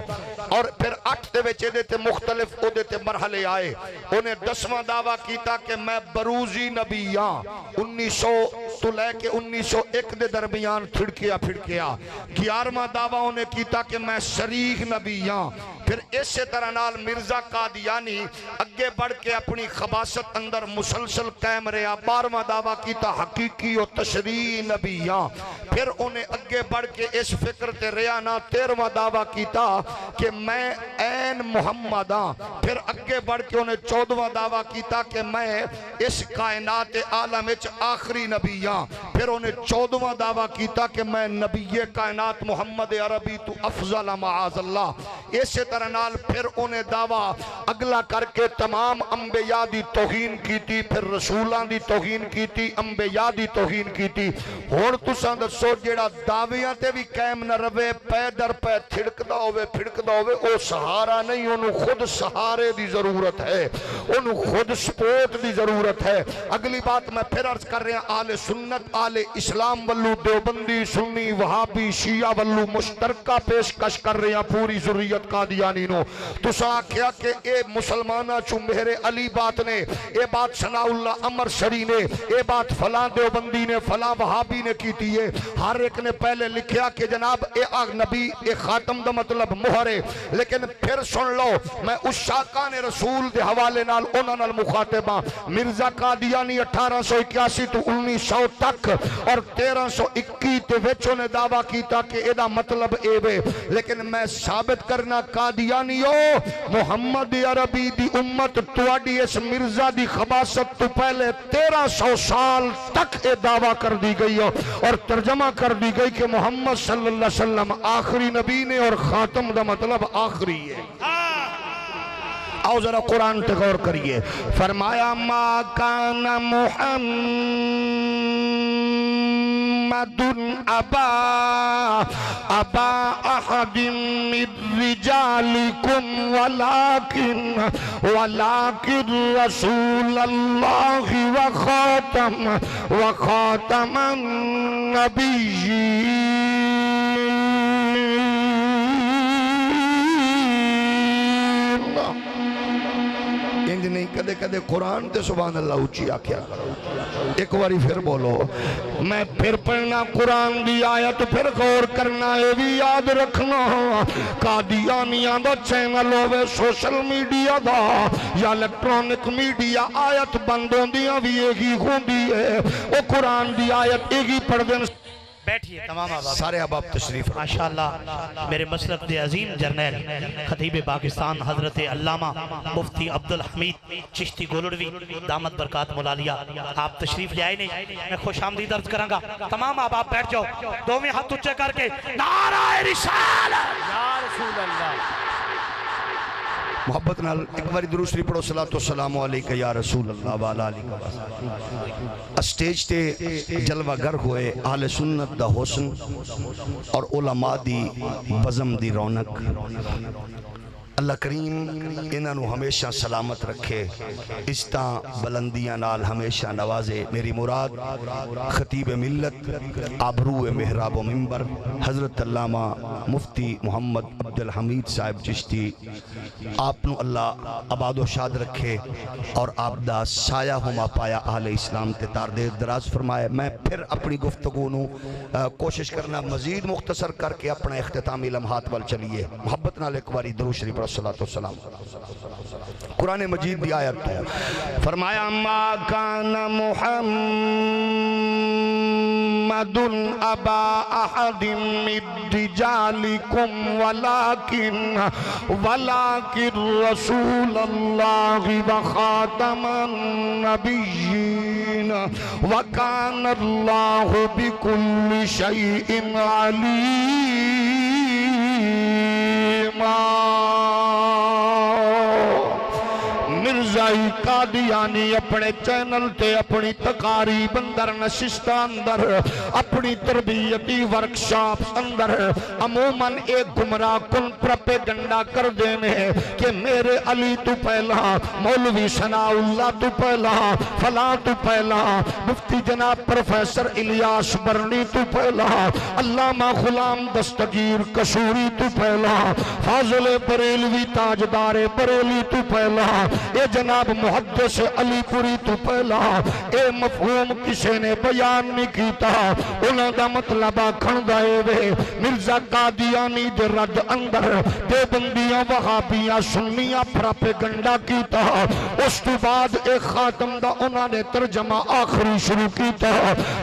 اور پھر 8 دے وچے دیتے مختلف او دیتے مرحلے آئے۔ انہیں 10واں دعویٰ کیتا کہ میں بروزی نبی ہاں 1900 تو لے کے 1901 دے درمیان پھڑکیا 11واں دعویٰ انہیں کیتا کہ میں شریک نبی ہاں۔ پھر اسی طرح نال مرزا قادیانی اگے بڑھ کے اپنی خباست اندر مسلسل قائم رہا، 12واں دعویٰ کیتا حقیقی و تشریعی نبی ہاں۔ پھر انہیں اگے بڑھ کے اس فکر تے رہا نا، 13واں دعویٰ کیتا کہ میں عین محمد ہاں۔ پھر اگے بڑھ کے انہیں 14واں دعویٰ کیتا کہ میں اس کائنات عالم وچ آخری نبی ہاں۔ پھر انہیں 14واں دعویٰ کیتا کہ میں نبی کائنات محمد عربی تو افضل معاذ اللہ۔ اسی طرح نال پھر انہیں دعویٰ اگلا کر کے تمام انبیاء دی توہین کی تھی، پھر رسولان دی توہین کی تھی، انبیاء دی توہین کی تھی۔ اور تساں دسو جیڑا دعویاں تے بھی قائم نہ رہے، پے در پے پھڑکدا ہوئے او سہارا نہیں، انہوں خود سہارے دی ضرورت ہے، انہوں خود سپورٹ دی ضرورت ہے۔ اگلی بات میں پھر عرض کر رہے ہیں، اہل سنت اہل اسلام والو دیوبندی سنی وہابی شیعہ والو مشترکہ پیشکش کر رہے ہیں پوری ذریت قادیانی نو۔ تساں کیا کہ اے مسلمانہ چو میرے علی بات نے، اے بات ثناء اللہ عمر شری نے، اے بات فلاں دیوبندی نے، فلاں وہابی نے کی ہے۔ ہر ایک نے پہلے لکھیا کہ جناب اے نبی اے خاتم دا مطلب مہر ہے، لیکن پھر سن لو میں اس شاکان رسول دے حوالے نال انہاں نال مخاطباں۔ مرزا قادیانی 1881 تو 1900 تک اور 1321 تے وچوں نے دعویٰ کیتا کہ اے دا مطلب اے وے، لیکن میں ثابت کرنا قادیانیو محمد عربی دی امت تواڈی اس مرزا دی خباست تو پہلے 1300 سال تک اے دعویٰ کر دی گئی اور ترجمہ کر دی گئی کہ محمد صلی اللہ علیہ وسلم آخری نبی نے اور خاتم دا مطلب آخری ہے۔ آؤ ذرا قرآن تے غور کریے، فرمایا ما کان محمد ابا احد من رجالکم ولکن رسول اللہ وخاتم النبیین۔ انج نہیں کدے کدے قرآن تے سبحان اللہ اچھی آکھیا کرو۔ ایک باری پھر بولو، میں پھر پڑھنا قرآن دی آیت پھر غور کرنا، یہ بھی یاد رکھنا قادیانیاں دا چینل ہوئے سوشل میڈیا دا یا الیکٹرونک میڈیا، آیت بندوں دیاں بھی ایگی ہوندی ہے، وہ قرآن دی آیت ایگی پڑھ دیں۔
بیٹھئے تمام آباب،
سارے آباب تشریف
ماشاءاللہ میرے مسلک دے عظیم جرنیل خطیب پاکستان حضرت علامہ مفتی عبدالحمید چشتی گولڑوی دامت برکات مولالیہ، آپ تشریف لے آئے نہیں، میں خوش آمدید عرض کروں گا۔ تمام آباب بیٹھ جاؤ، دوویں ہاتھ اونچے کر کے نعرہ رسالت یا رسول اللہ،
محبت نال ایک باری درود شریف پڑھو، صلاۃ والسلام علیکہ یا رسول اللہ وعلیہ آلہ وسلم۔ اسٹیج تے جلوہ گر ہوئے اہل سنت دا حسن اور علماء دی بزم دی رونق۔ اللہ کریم انہاں نو ہمیشہ سلامت رکھے، عزتاں بلندیاں نال ہمیشہ نوازے۔ میری مراد خطیب ملت آبرو محراب و منبر حضرت علامہ مفتی محمد عبدالحمید صاحب چشتی، آپ نو اللہ آباد و شاد رکھے اور آپ دا سایہ ہما پایا اہل اسلام تے تاردیر دراز فرمائے۔ میں پھر اپنی گفتگو نو کوشش کرنا مزید مختصر کر کے اپنا اختتامی لمحات وال چلیے۔ محبت نال ایک باری درود شریف السلام قرآن مجید دی آیت تو فرمایا ما کان محمد ابا احد من رجالکم ولکن رسول اللہ وخاتم النبیین وکان اللہ بکل شیء علیما مرزائی قادیانی اپنے چینل تے اپنی تقاریب اندر نشستہ اندر اپنی تربیتی ورکشاپ اندر عموماً ایک گمراہ کن پروپیگنڈا کر دینے کہ میرے علی تو پہلا، مولوی ثناء اللہ تو پہلا، فلاں تو پہلا، مفتی جناب پروفیسر الیاس برنی تو پہلا، علامہ غلام دستگیر کشوری تو پہلا، فاضل بریلوی تاجدار بریلی تو پہلا، اے جناب محدث علی پوری تو پہلا، اے مفہوم کسے نے بیان نہیں کیتا، انہاں دا مطلب آکھن دائے وے مرزا قادیانی دے رد اندر دیوبندیاں وہابیاں سنیاں پروپیگنڈا کیتا، اس تو بعد ایک خاتم دا انہاں نے ترجمہ آخری شروع کیتا،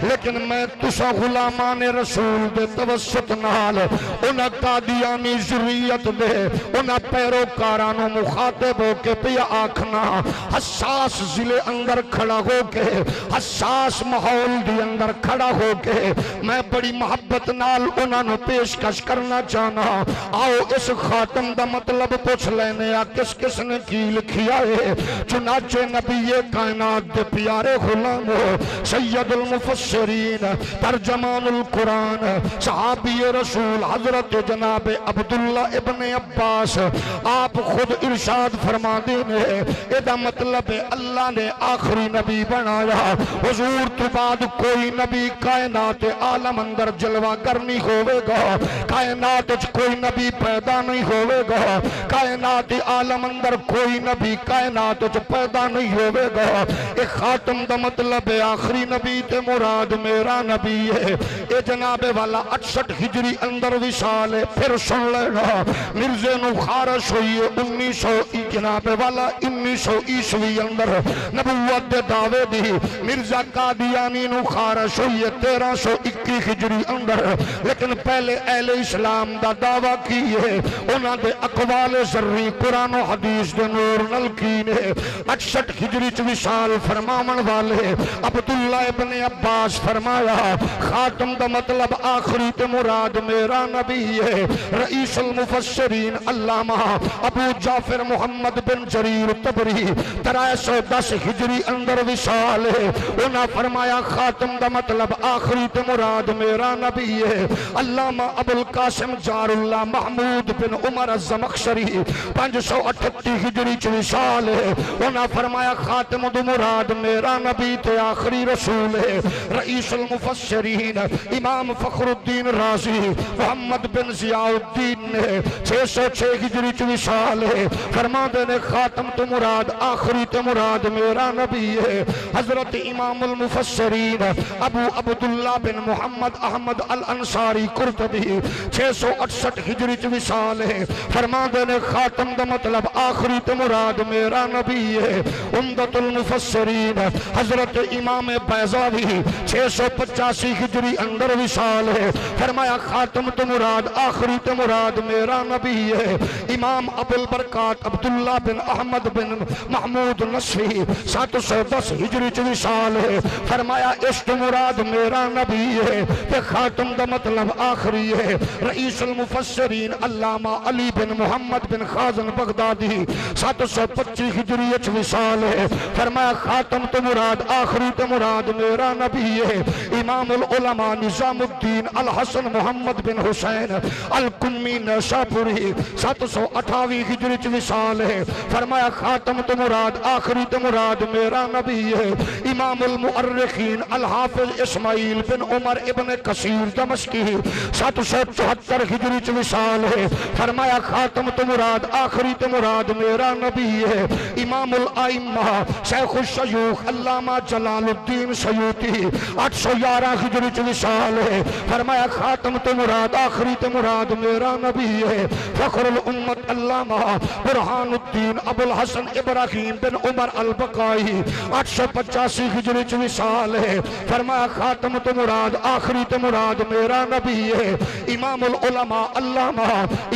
لیکن میں تسا غلامان رسول دے توسط نال انہاں قادیانی ذریت دے انہاں پیروکارانوں مخاطب ہو کے پیا آکھنا حساس ضلع اندر کھڑا ہو کے، حساس ماحول دی اندر کھڑا ہو کے میں بڑی محبت نال انہاں نو پیشکش کرنا چاہنا، آؤ اس خاتم دا مطلب پوچھ لینے آ کس کس نے کی لکھیا ہے۔ چنانچہ نبی کائنات دے پیارے غلام سید المفسرین ترجمان القرآن صحابی رسول حضرت جناب عبداللہ ابن عباس آپ خود ارشاد فرما دینے ادا مطلب اللہ نے آخری نبی بنایا، حضور تو بعد کوئی نبی کائنات عالم اندر جلوہ گر نہیں ہوئے گا، کائنات کوئی نبی پیدا نہیں ہوئے گا، کائنات عالم اندر کوئی نبی کائنات پیدا نہیں ہوئے گا۔ ایک خاتم دا مطلب آخری نبی تے مراد میرا نبی ہے۔ اے جناب والا 68 ہجری اندر وصال ہے، پھر سن لینا مرزے نو خارش ہوئی 1900 جناب والا 1900 عیسوی اندر نبوت دے دعوے دی، مرزا قادیانی نو خارش ہوئی 1321 ہجری اندر، لیکن پہلے اہل اسلام دا دعویٰ کی ہے، انہاں دے اقوال ذری قرآن و حدیث دے نور نلکین ہے۔ 68 ہجری وصال فرماون والے عبداللہ ابن عباس فرمایا خاتم دا مطلب آخری تے مراد میرا نبی ہے۔ رئیس المفسرین علامہ ابو جعفر محمد بن جریر طبری 1310 ہجری اندر وصال ہے، انہاں فرمایا خاتم دا مطلب آخری تے مراد میرا نبی ہے۔ علامہ ابو القاسم جار اللہ محمود بن عمر الزمخشری 538 ہجری وصال ہے، انہاں فرمایا خاتم دا مراد میرا نبی تے آخری رسول ہے۔ رئیس المفسرین امام فخر الدین رازی محمد بن ضیاء الدین نے 606 ہجری وصال ہے، فرما دینے خاتم تو مراد آخری تے مراد میرا نبی ہے۔ حضرت امام المفسرین ابو عبداللہ بن محمد احمد الانصاری قرطبی 668 ہجری وصال ہے، فرما دینے خاتم دا مطلب آخری تے مراد میرا نبی ہے۔ عمدۃ المفسرین حضرت امام بیضاوی 685 ہجری اندر وصال ہے، فرمایا خاتم تے مراد آخری تے مراد میرا نبی ہے۔ امام ابو البرکات عبداللہ بن احمد بن محمود نصفی 710 ہجری وصال ہے، فرمایا عشق مراد میرا نبی ہے کہ خاتم دا مطلب آخری ہے۔ رئیس المفسرین علامہ علی بن محمد بن خازن بغدادی 725 ہجری وصال ہے، فرمایا خاتم تو مراد آخری تو مراد میرا نبی ہے۔ امام العلماء نظام الدین الحسن محمد بن حسین القمی نشاپوری 728 ہجری وصال ہے، فرمایا خاتم
خاتم تو مراد آخری تو مراد میرا نبی ہے۔ امام المؤرخین الحافظ اسماعیل بن عمر ابن کثیر دمشقی 774 ہجری چ وصال ہے، فرمایا خاتم تو مراد آخری تو مراد میرا نبی ہے۔ امام الائمہ شیخ الشیوخ علامہ جلال الدین سیوطی 811 ہجری چ وصال ہے، فرمایا خاتم تو مراد آخری تو مراد میرا نبی ہے۔ فخر الامت علامہ برہان الدین ابو الحسن ابراہیم بن عمر البقائی 885 ہجری چ وصال ہے، فرمایا خاتم تو مراد آخری تو مراد میرا نبی ہے۔ امام العلماء علامہ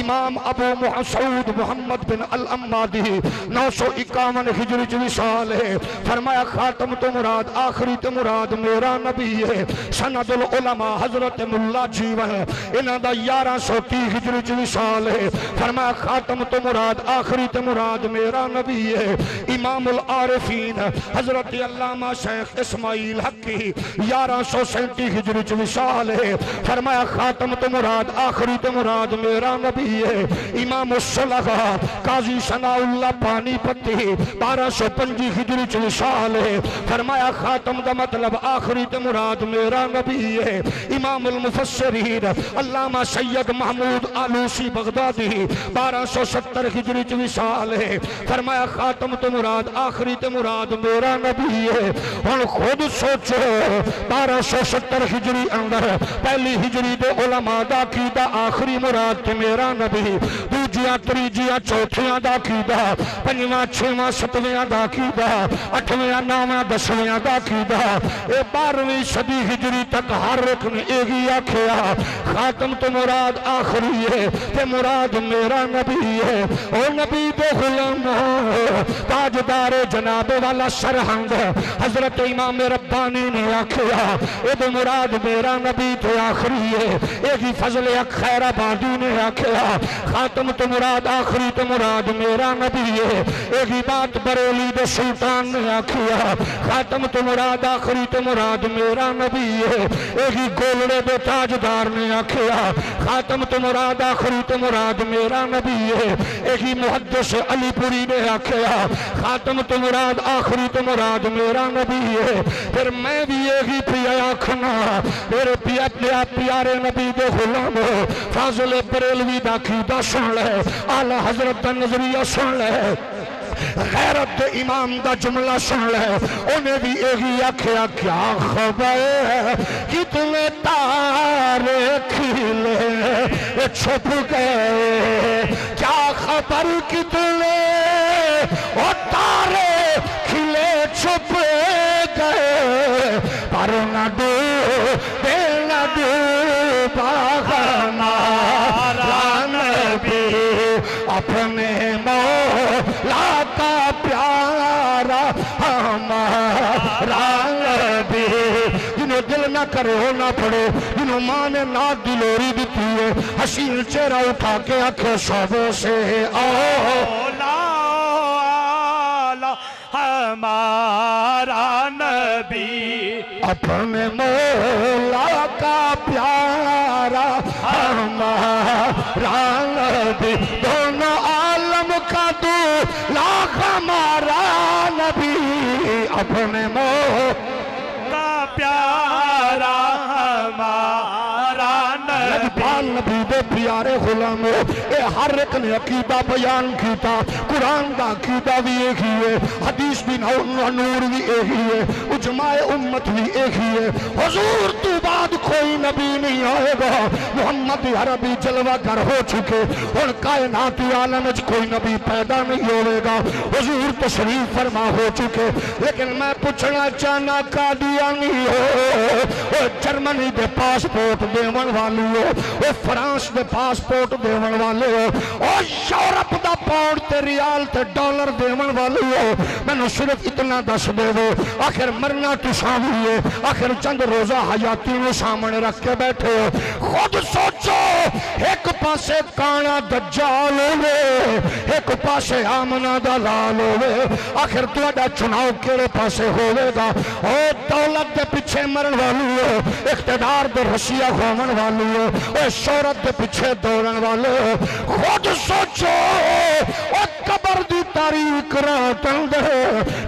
امام ابو مسعود محمد بن الامادی 951 ہجری چ وصال ہے، فرمایا خاتم تو مراد آخری تو مراد میرا نبی ہے۔ سند العلماء حضرت ملا جیون انہاں دا 1130 ہجری چ وصال ہے، فرمایا خاتم تو مراد آخری تو مراد میرا نبی ہے۔ امام العارفین حضرت علامہ شیخ اسماعیل حقی 1137 ہجری چ وصال ہے، فرمایا خاتم تو مراد آخری تو مراد میرا نبی ہے۔ امام الصلحاء قاضی ثناء اللہ پانی پتی 1205 ہجری چ وصال ہے، فرمایا خاتم دا مطلب آخری تو مراد میرا نبی ہے۔ امام المفسرین علامہ سید محمود آلوسی بغدادی 1270 ہجری چ وصال ہے، فرمایا خاتم تو مراد آخری تو مراد میرا نبی ہے۔ ہن خود سوچو 1270 ہجری اندر پہلی ہجری دے علماء دا عقیدہ آخری مراد تے میرا نبی، دوجیاں تریجیاں چوتھیاں دا عقیدہ، پنجواں چھواں ستویں دا عقیدہ، اٹھویں نویں دسویں دا عقیدہ، اے 12ویں صدی ہجری تک ہر ایک نے ایہی آکھیا خاتم تو مراد آخری ہے تے مراد میرا نبی ہے۔ او نبی دے غلام تاجدار جناب والا سرہنگ حضرت امام ربانی نے آکھیا اے دے مراد میرا نبی تے آخری ہے۔ ایہی فضل اک خیر آبادی نے آکھیا خاتم تو مراد آخری تو مراد میرا نبی ہے۔ ایہی بات بریلی دے سلطان نے آکھیا خاتم تو مراد آخری تو مراد میرا نبی ہے۔ ایہی گولڑے دے تاجدار نے آکھیا خاتم تو مراد آخری تو مراد میرا نبی ہے۔ ایہی محدث علی پوری نے آکھیا خاتم تو مراد آخری تو مراد میرا نبی ہے۔ پھر میں بھی ایہی پیا آکھنا میرے پیارے نبی دے غلام فاضل بریلوی دا عقیدہ سن لے، اعلی حضرت دا نظریہ سن لے، غیرت دے امام دا جملہ سن لے، انہیں بھی ایہی آکھیا کیا خبر ہے کتنے تارے کھلے چھپ گئے، کیا خبر کتنے تارے کھلے چھپ گئے، پر نہ ڈوبے نہ ڈوبا ہمارا نبی، اپنے مولا کا پیارا ہمارا نبی، جنہوں دل نہ کرے ہو نہ پڑے، جنہوں ماں نے نات دلوری دیتی ہے، حسین چہرہ اٹھا کے آنکھیں شعبوں سے
ہمارا نبی،
اپنے مولا کا پیارا ہمارا نبی، دونوں عالم کا دولا ہمارا نبی، اپنے مولا
کا پیارا ہمارا
لجپال نبی دے پیارے غلامو، اے ہر ایک نے عقیدہ بیان کیتا، قرآن دا عقیدہ بھی ایک ہی ہے، حدیث بھی نور بھی ایک ہی ہے، اجماع امت بھی ایک ہی ہے۔ حضور تو بعد کوئی نبی نہیں آئے گا، محمد عربی جلوہ گر ہو چکے، اور کائناتی عالم وچ کوئی نبی پیدا نہیں ہوئے گا، حضور تشریف فرما ہو چکے۔ لیکن میں پوچھنا چاہنا قادیانی ہو، وہ جرمنی دے پاسپورٹ دیون والی ہو، وہ فرانس دے پاسپورٹ دیون والے ہو، اور یورپ دا پاؤنڈ تے ریال تے ڈالر دیون والے ہو، میں نے صرف اتنا دس دے وہ آخر مرنا تو سامنے ہے، آخر چند روزہ حیاتی میں سامنے رکھ کے بیٹھے ہو۔ خود سوچو ایک پاسے کانا دجال ہوئے، ایک پاسے آمنہ دلال ہوئے، آخر تو اڈا چناؤ کیڑے پاسے ہوئے گا؟ او دولت دے پیچھے مرن والی ہو، اقتدار دے رسیہ گھومن والی ہو، او شہرت دے پیچھے دوڑن والے ہو۔ خود سوچو او قبر دی تاریخ رات اندر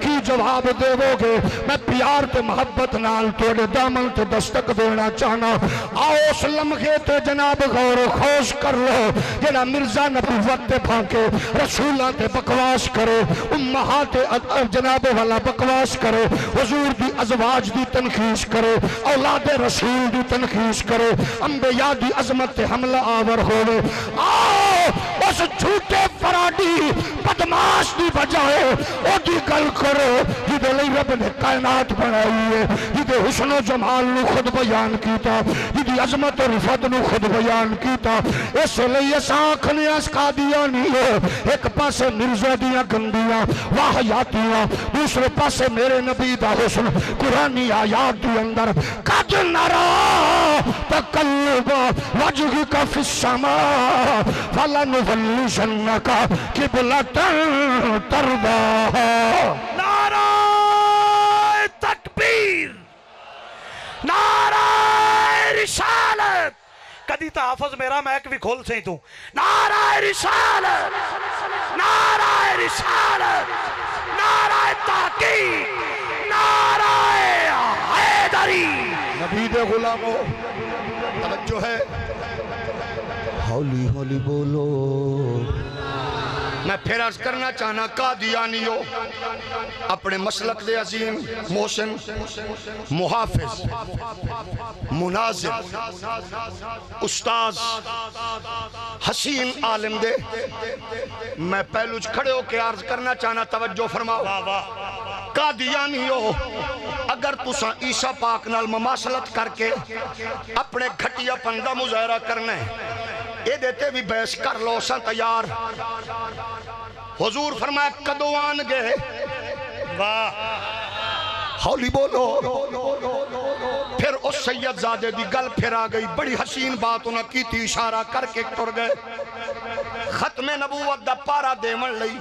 کی جواب دیو گے میں پیار تے محبت نال توڑے دامن تے دستک دینا چاہنا آؤ اس لمحے تے جناب غور و خوش کر لو جنا مرزا نبوت تے پھانکے رسولہ تے بکواس کرے امہات جناب والا بکواس کرے حضور دی ازواج دی تنخیص کرے اولاد رسول دی تنخیص کرے انبیاء دی عظمت تے حملہ آور ہوئے آؤ اس جھوٹے فراڈی بدماش دی بجائے او دی گل کرو جدے لئی رب نے کائنات بنائی ہے جدے حسن و جمال نو خود بیان کیتا جدی عظمت و رفت نو خود بیان کیتا اس لئی اس آنکھنے اس قادیانی ہے ایک پاسے مرزا دیا گندیاں واہیاتیاں دوسرے پاسے میرے نبی دا حسن قرآنی آیات دی اندر قد نرا تقلب وجہک فی السماء فلنولشنک قبلۃ ترضاها
نعرہ تکبیر، نعرہ رسالت، کدی تحافظ میرا میک بھی کھول سے تو نعرہ رسالت، نعرہ رسالت، نعرہ تحقیق، نعرہ حیدری۔
نبی دے غلاموں توجہ ہے، ہولی ہولی بولو۔ میں پھر عرض کرنا چاہنا قادیانیو اپنے مسلک دے عظیم محسن محافظ مناظر استاذ حسین عالم دے میں پہلو کھڑے ہو کے عرض کرنا چاہنا توجہ فرماؤ۔ قادیانیو اگر تساں عیسیٰ پاک نال مماثلت کر کے اپنے گھٹیا پندہ مظاہرہ کرنا ہے اے دیتے بھی بحث کر لو سن تیار۔ حضور فرمایا کدو آن گئے، ہولی بولو۔ پھر اس سید زادے دی گل پھر آ گئی، بڑی حسین بات انہاں کی تھی، اشارہ کر کے ٹر گئے۔ ختم نبوت دا پارا دیون لئی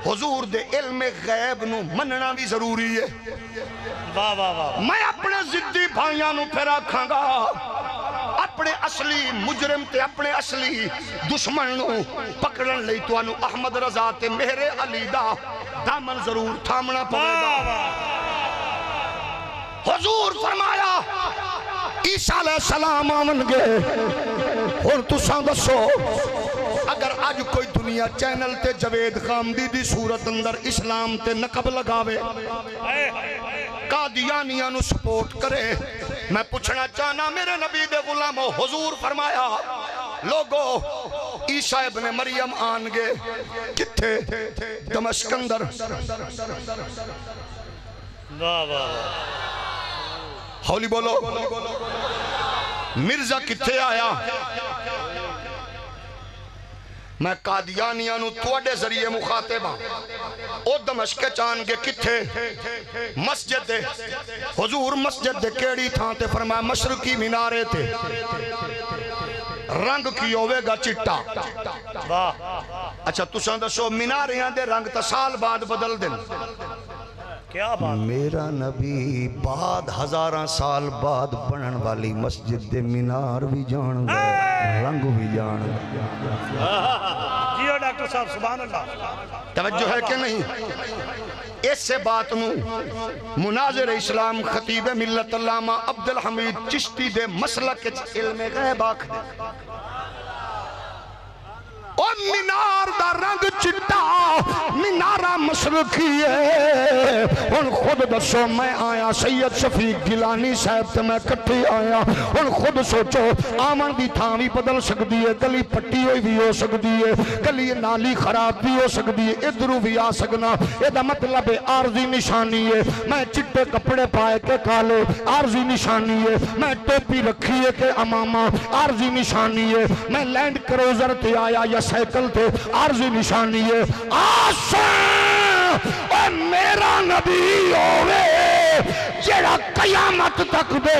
حضور دے علم غیب نو مننا بھی ضروری ہے۔ میں اپنے ضدی بھائیاں نو پھر آکھاں گا اپنے اصلی مجرم تے اپنے اصلی دشمن نو پکڑن لئی تو انو احمد رضا تے میرے علی دا دامن ضرور تھامنا پڑے گا۔ حضور فرمایا عیسیٰ علیہ السلام آمن گے اور تساں دسو اگر آج کوئی دنیا چینل تے جوید غامدی دی صورت اندر اسلام تے نقب لگاوے قادیانیاں نو سپورٹ کرے، میں پوچھنا چاہنا میرے نبی دے غلاموں حضور فرمایا لوگو عیسیٰ ابن مریم آن گے کتھے دمشق اندر، ہولی بولو۔ مرزا کتھے آیا، میں قادیانیاں نو توڑے ذریعے مخاطب ہاں، او دمشق چان گے کتھے مسجد دے، حضور مسجد دے کیڑی تھان تے فرمایا مشرقی مینارے تے، رنگ کی ہوئے گا چٹا۔ اچھا تساں دسو میناریاں دے رنگ تا سال بعد بدل دن، میرا نبی بعد ہزاراں سال بعد بنن والی مسجد دے مینار بھی جان گئے، رنگ بھی جان گئے۔
جیو ڈاکٹر صاحب سبحان اللہ،
توجہ ہے کہ نہیں؟ اس سے بات نو مناظر اسلام خطیب ملت علامہ عبدالحمید چشتی دے مسلک علم غیب آکھ دے او مینار دا رنگ چٹا، مینارہ مشرقی ہے۔ ان خود دسو میں آیا سید شفیق گیلانی صاحب تے میں کٹھی آیا، ان خود سوچو آمن دی تھان بھی بدل سکتی ہے، گلی پٹی ہوئی بھی ہو سکتی ہے، گلی نالی خراب بھی ہو سکتی ہے، ادھروں بھی آ سکنا، یہ دا مطلب عارضی نشانی ہے۔ میں چٹے کپڑے پائے کے کالے عارضی نشانی ہے، میں ٹوپی رکھی ہے کہ امامہ عارضی نشانی ہے، میں لینڈ کروزر تے آیا یا سائیکل تے عارضی نشانی ہے۔ آسان اے میرا نبی ہوئے جیڑا قیامت تک دے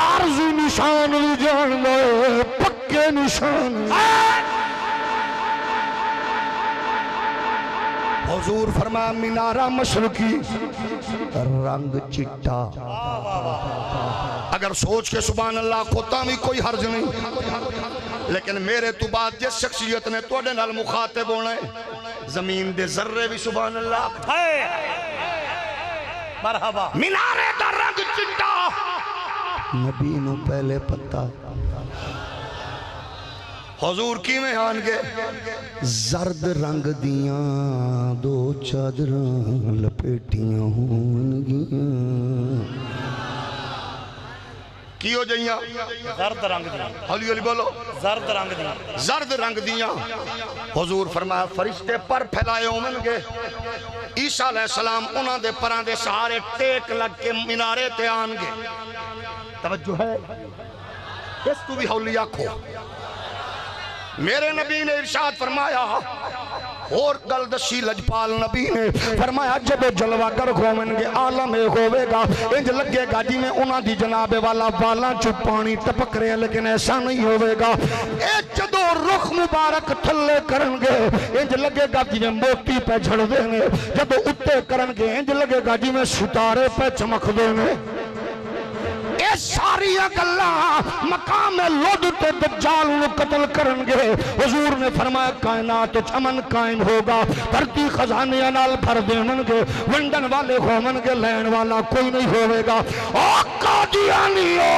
عارضی نشان بھی جان گئے پکے نشان۔ حضور فرمایا مینارہ مشرقی رنگ چٹا. اگر سوچ کے سبحان اللہ کھوتا بھی کوئی حرج نہیں، لیکن میرے تو بعد جس شخصیت نے توڑے نال مخاطب ہونا ہے زمین دے ذرے بھی سبحان اللہ.
مرحبا.
مینارے دا رنگ چٹا نبی نو پہلے پتا. حضور کی میں آن گے زرد رنگ دیاں دو چادراں لپیٹیاں ہونگیاں. کی ہو جائیاں؟
زرد رنگ دیاں.
ہولی ہولی بولو.
زرد رنگ دیاں.
زرد رنگ دیاں. حضور فرمایا فرشتے پر پھیلائے ہوں گے. عیسیٰ علیہ السلام انہاں دے پران دے سہارے ٹیک لگ کے مینارے تے آن گے. توجہ ہے اس تو بھی ہولی آکھو. میرے نبی نے ارشاد فرمایا اور گلدشی لجپال نبی نے فرمایا جب جلوہ گر گھومن گے عالم ہوئے گا انج لگے گا جی میں انہاں دی جناب والا بالاں چو پانی ٹپک رہے ہیں، لیکن ایسا نہیں ہوئے گا. اے جدو رخ مبارک تھلے کرن گے انج لگے گا جی میں موتی پہ جھڑ دیں گے، جدو اتے کرن گے انج لگے گا جی میں ستارے پہ چمک دیں گے. اے ساری گلاں مقام لد تے دجال نو قتل کرن گے. حضور نے فرمایا کائنات امن قائم ہوگا، دھرتی خزانے نال بھر دین گے، ونڈن والے ہوون گے، لین والا کوئی نہیں ہوئے گا. او قادیانیو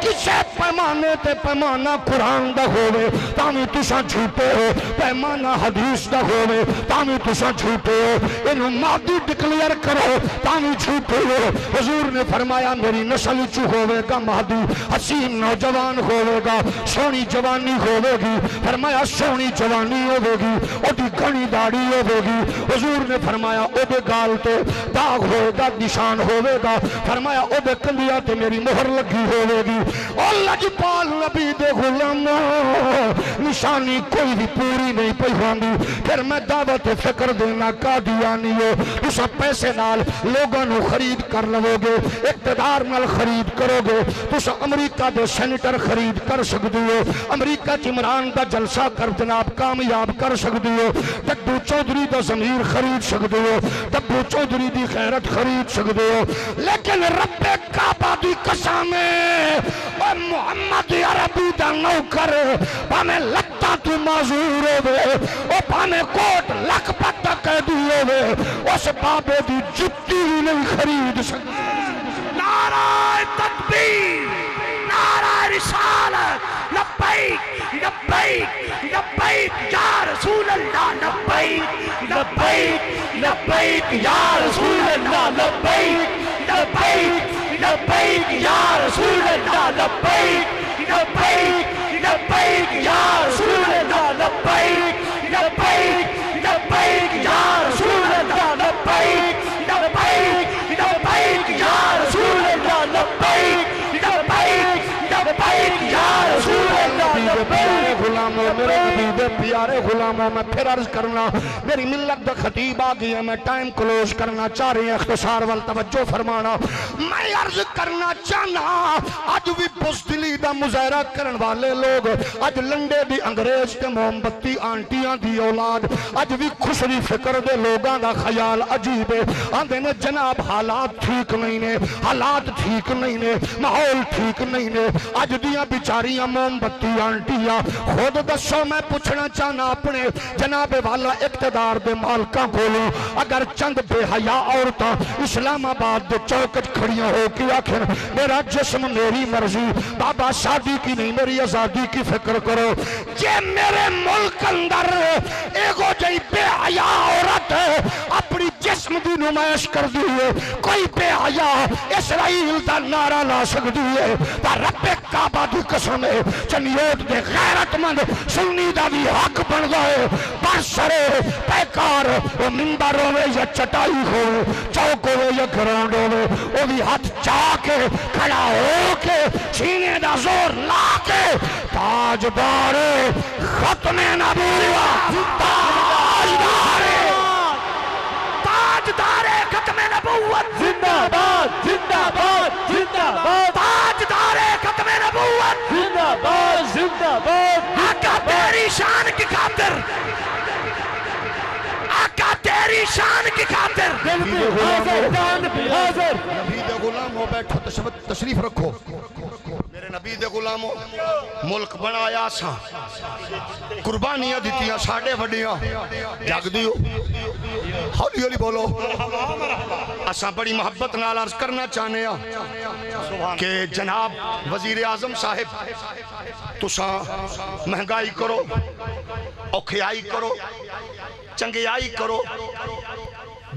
کسے پیمانے تے پیمانہ قرآن دا ہوئے تامی تساں جھوٹے ہو، پیمانہ حدیث دا ہوئے تامی تساں جھوٹے ہو، انہوں مادی ڈکلیئر کرو تامی جھوٹے ہو. حضور نے فرمایا میری نسل چو ہوئے گا مہدی، حسین نوجوان ہوئے گا، سونی جوانی ہوئے گی. فرمایا سونی جوانی ہوئے گی، او دی گھنی داڑھی ہوئے گی. حضور نے فرمایا او دے گال تے داغ ہوئے گا، نشان ہوئے گا. فرمایا او دے کندیاں تے میری مہر لگی ہوئے گی. اور لجپال نبی دے غلاموں نشانی کوئی بھی پوری نہیں پئی ہوندی. پھر میں دعوت فکر دینا قادیانی ہو، تسا پیسے نال لوگاں نو خرید کر لو گے، اقتدار نال خرید کرو گے. تسا امریکہ دے سینیٹر خرید کر سکتے ہو، امریکہ عمران دا جلسہ کر جناب کامیاب کر سکتے ہو، ڈڈو چودھری دا ضمیر خرید سکتے ہو، ڈبو چودھری دی خیرت خرید سکتے ہو. لیکن رب کعبہ دی قسم اے محمد عربی دا نوکر پامیں لتا تو معذور ہوئے، او پامیں کوٹ لکھ پتہ قیدی ہوئے، اس بابے دی جتی نہیں خرید سکتے. نعرہ تکبیر، نعرہ رسالت، لبیک لبیک لبیک یا رسول اللہ، لبیک لبیک لبیک یا رسول اللہ، لبیک لبیک لبیک یا رسول اللہ، لبیک لبیک لبیک یا رسول اللہ، لبیک لبیک لبیک یا رسول اللہ، لبیک لبیک لبیک یا رسول اللہ، لبیک لبیک لبیک یا رسول اللہ. میرے غلاموں، میرے نبی دے پیارے غلاموں، میں پھر عرض کرنا میری ملت دا خطیب آگئی ہے، میں ٹائم کلوز کرنا چاہ رہی ہیں، اختصار وال توجہ فرمانا. میں عرض کرنا چاہنا آج بھی بزدلی دا مظاہرہ کرن والے لوگ، آج لنڈے دی انگریز تے محم بتی آنٹیاں دی اولاد، آج بھی خوشری فکر دے لوگاں دا خیال عجیب ہے. آندے نے جناب حالات ٹھیک نہیں نے، حالات ٹھیک نہیں نے، ماحول ٹھیک نہیں نے. آج دیاں بیچاریاں محم بتی آنٹیاں خود دسو. میں پوچھنا چاہنا اپنے جناب والا اقتدار دے مالکاں کھولوں، اگر چند بے حیا عورتاں اسلام آباد دے چوکچ کھڑیاں ہو کے آخر میرا جسم میری مرضی، بابا شادی کی نہیں میری آزادی کی فکر کرو. جے میرے ملک اندر ایگو جائی بے حیا عورت اپنی جسم دی نمائش کر دیئے، کوئی بے حیا اسرائیل دا نعرہ لا سکتی ہے، تا رب کعبہ دی قسم ہے چنیوٹ دے غیرت مند سنی دا بھی حق بن گئے. برسرے پیکار وہ منبر ہوئے یا چٹائی ہوئے، چوک ہوئے یا گراؤنڈ ہوئے، وہ بھی ہاتھ چاہ کے کھڑا ہو کے سینے دا زور لا کے تاجدار ختم نبوت، تاجدار ختم نبوت زندہ باد، زندہ باد، زندہ باد، تاجدار ختم نبوت زندہ باد، زندہ باد. آقا تیری شان کی خاطر، آقا
تمہاری شان کی خاطر
نبی دے غلاموں بیٹھو تشریف رکھو میرے نبی دے غلاموں ملک بنایا سا قربانیاں دیتیاں ساڑھے وڈیاں جاگ دیو ہولی ہولی بولو اساں بڑی محبت نال عرض کرنا چاہنے ہیں کہ جناب وزیر اعظم صاحب تساں مہنگائی کرو اوکھیائی کرو چنگیائی کرو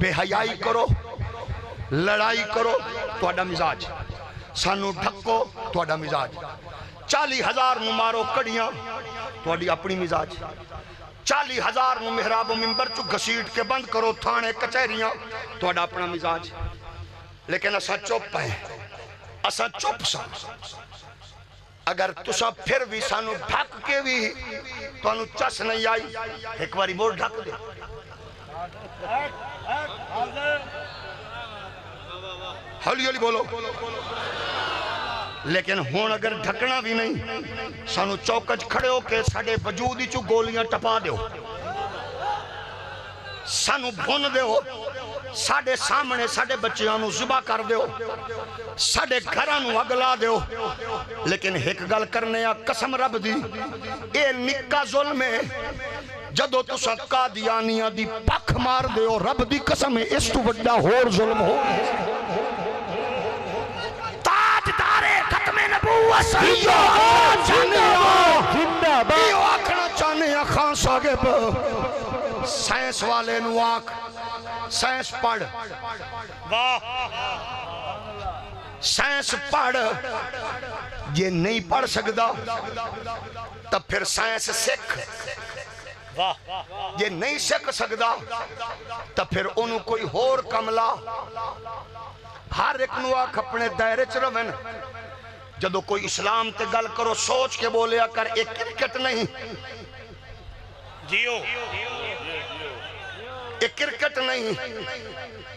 بے حیائی کرو لڑائی کرو توڑا مزاج سانو ڈھکو توڑا مزاج 40,000 نو مارو کڑیاں توڑی اپنی مزاج 40,000 نو محراب و ممبر چو گھسیٹ کے بند کرو تھانے کچہریاں توڑا اپنا مزاج لیکن اسا چوپ پائیں اسا چوپ سا اگر تسا پھر بھی سانو ڈھک کے بھی تو انو چس نہیں آئی ایک باری بول ڈھک دے ہولی ہولی بولو لیکن ہون اگر ڈھکنا بھی نہیں سانو چوکج کھڑے ہو کے ساڑے وجودی چو گولیاں ٹپا دیو سانو بھون دیو ساڑے سامنے ساڑے بچیاں ذبح کر دیو ساڑے گھرانو اگلا دیو لیکن ایک گل کرنے یا قسم رب دی اے نکا ظلم ہے جدو تو سا قادیانیاں دی پک مار دیو رب دی قسم ہے اس تو وڈا ہور ظلم ہو
تاجدار ختم نبوت
یہ آکھنا چاہنے یا خان صاحب سائنس والے نو آکھ سائنس پڑھ سائنس پڑھ یہ نہیں پڑھ سکتا تب پھر سائنس سکھ یہ نہیں سکھ سکتا تب پھر انہوں کوئی ہور کملا ہر ایک نو آکھ اپنے دائرے چروین جدو کوئی اسلام تے گل کرو سوچ کے بولیا کر ایک کرکٹ نہیں
جیو
ایک کرکٹ نہیں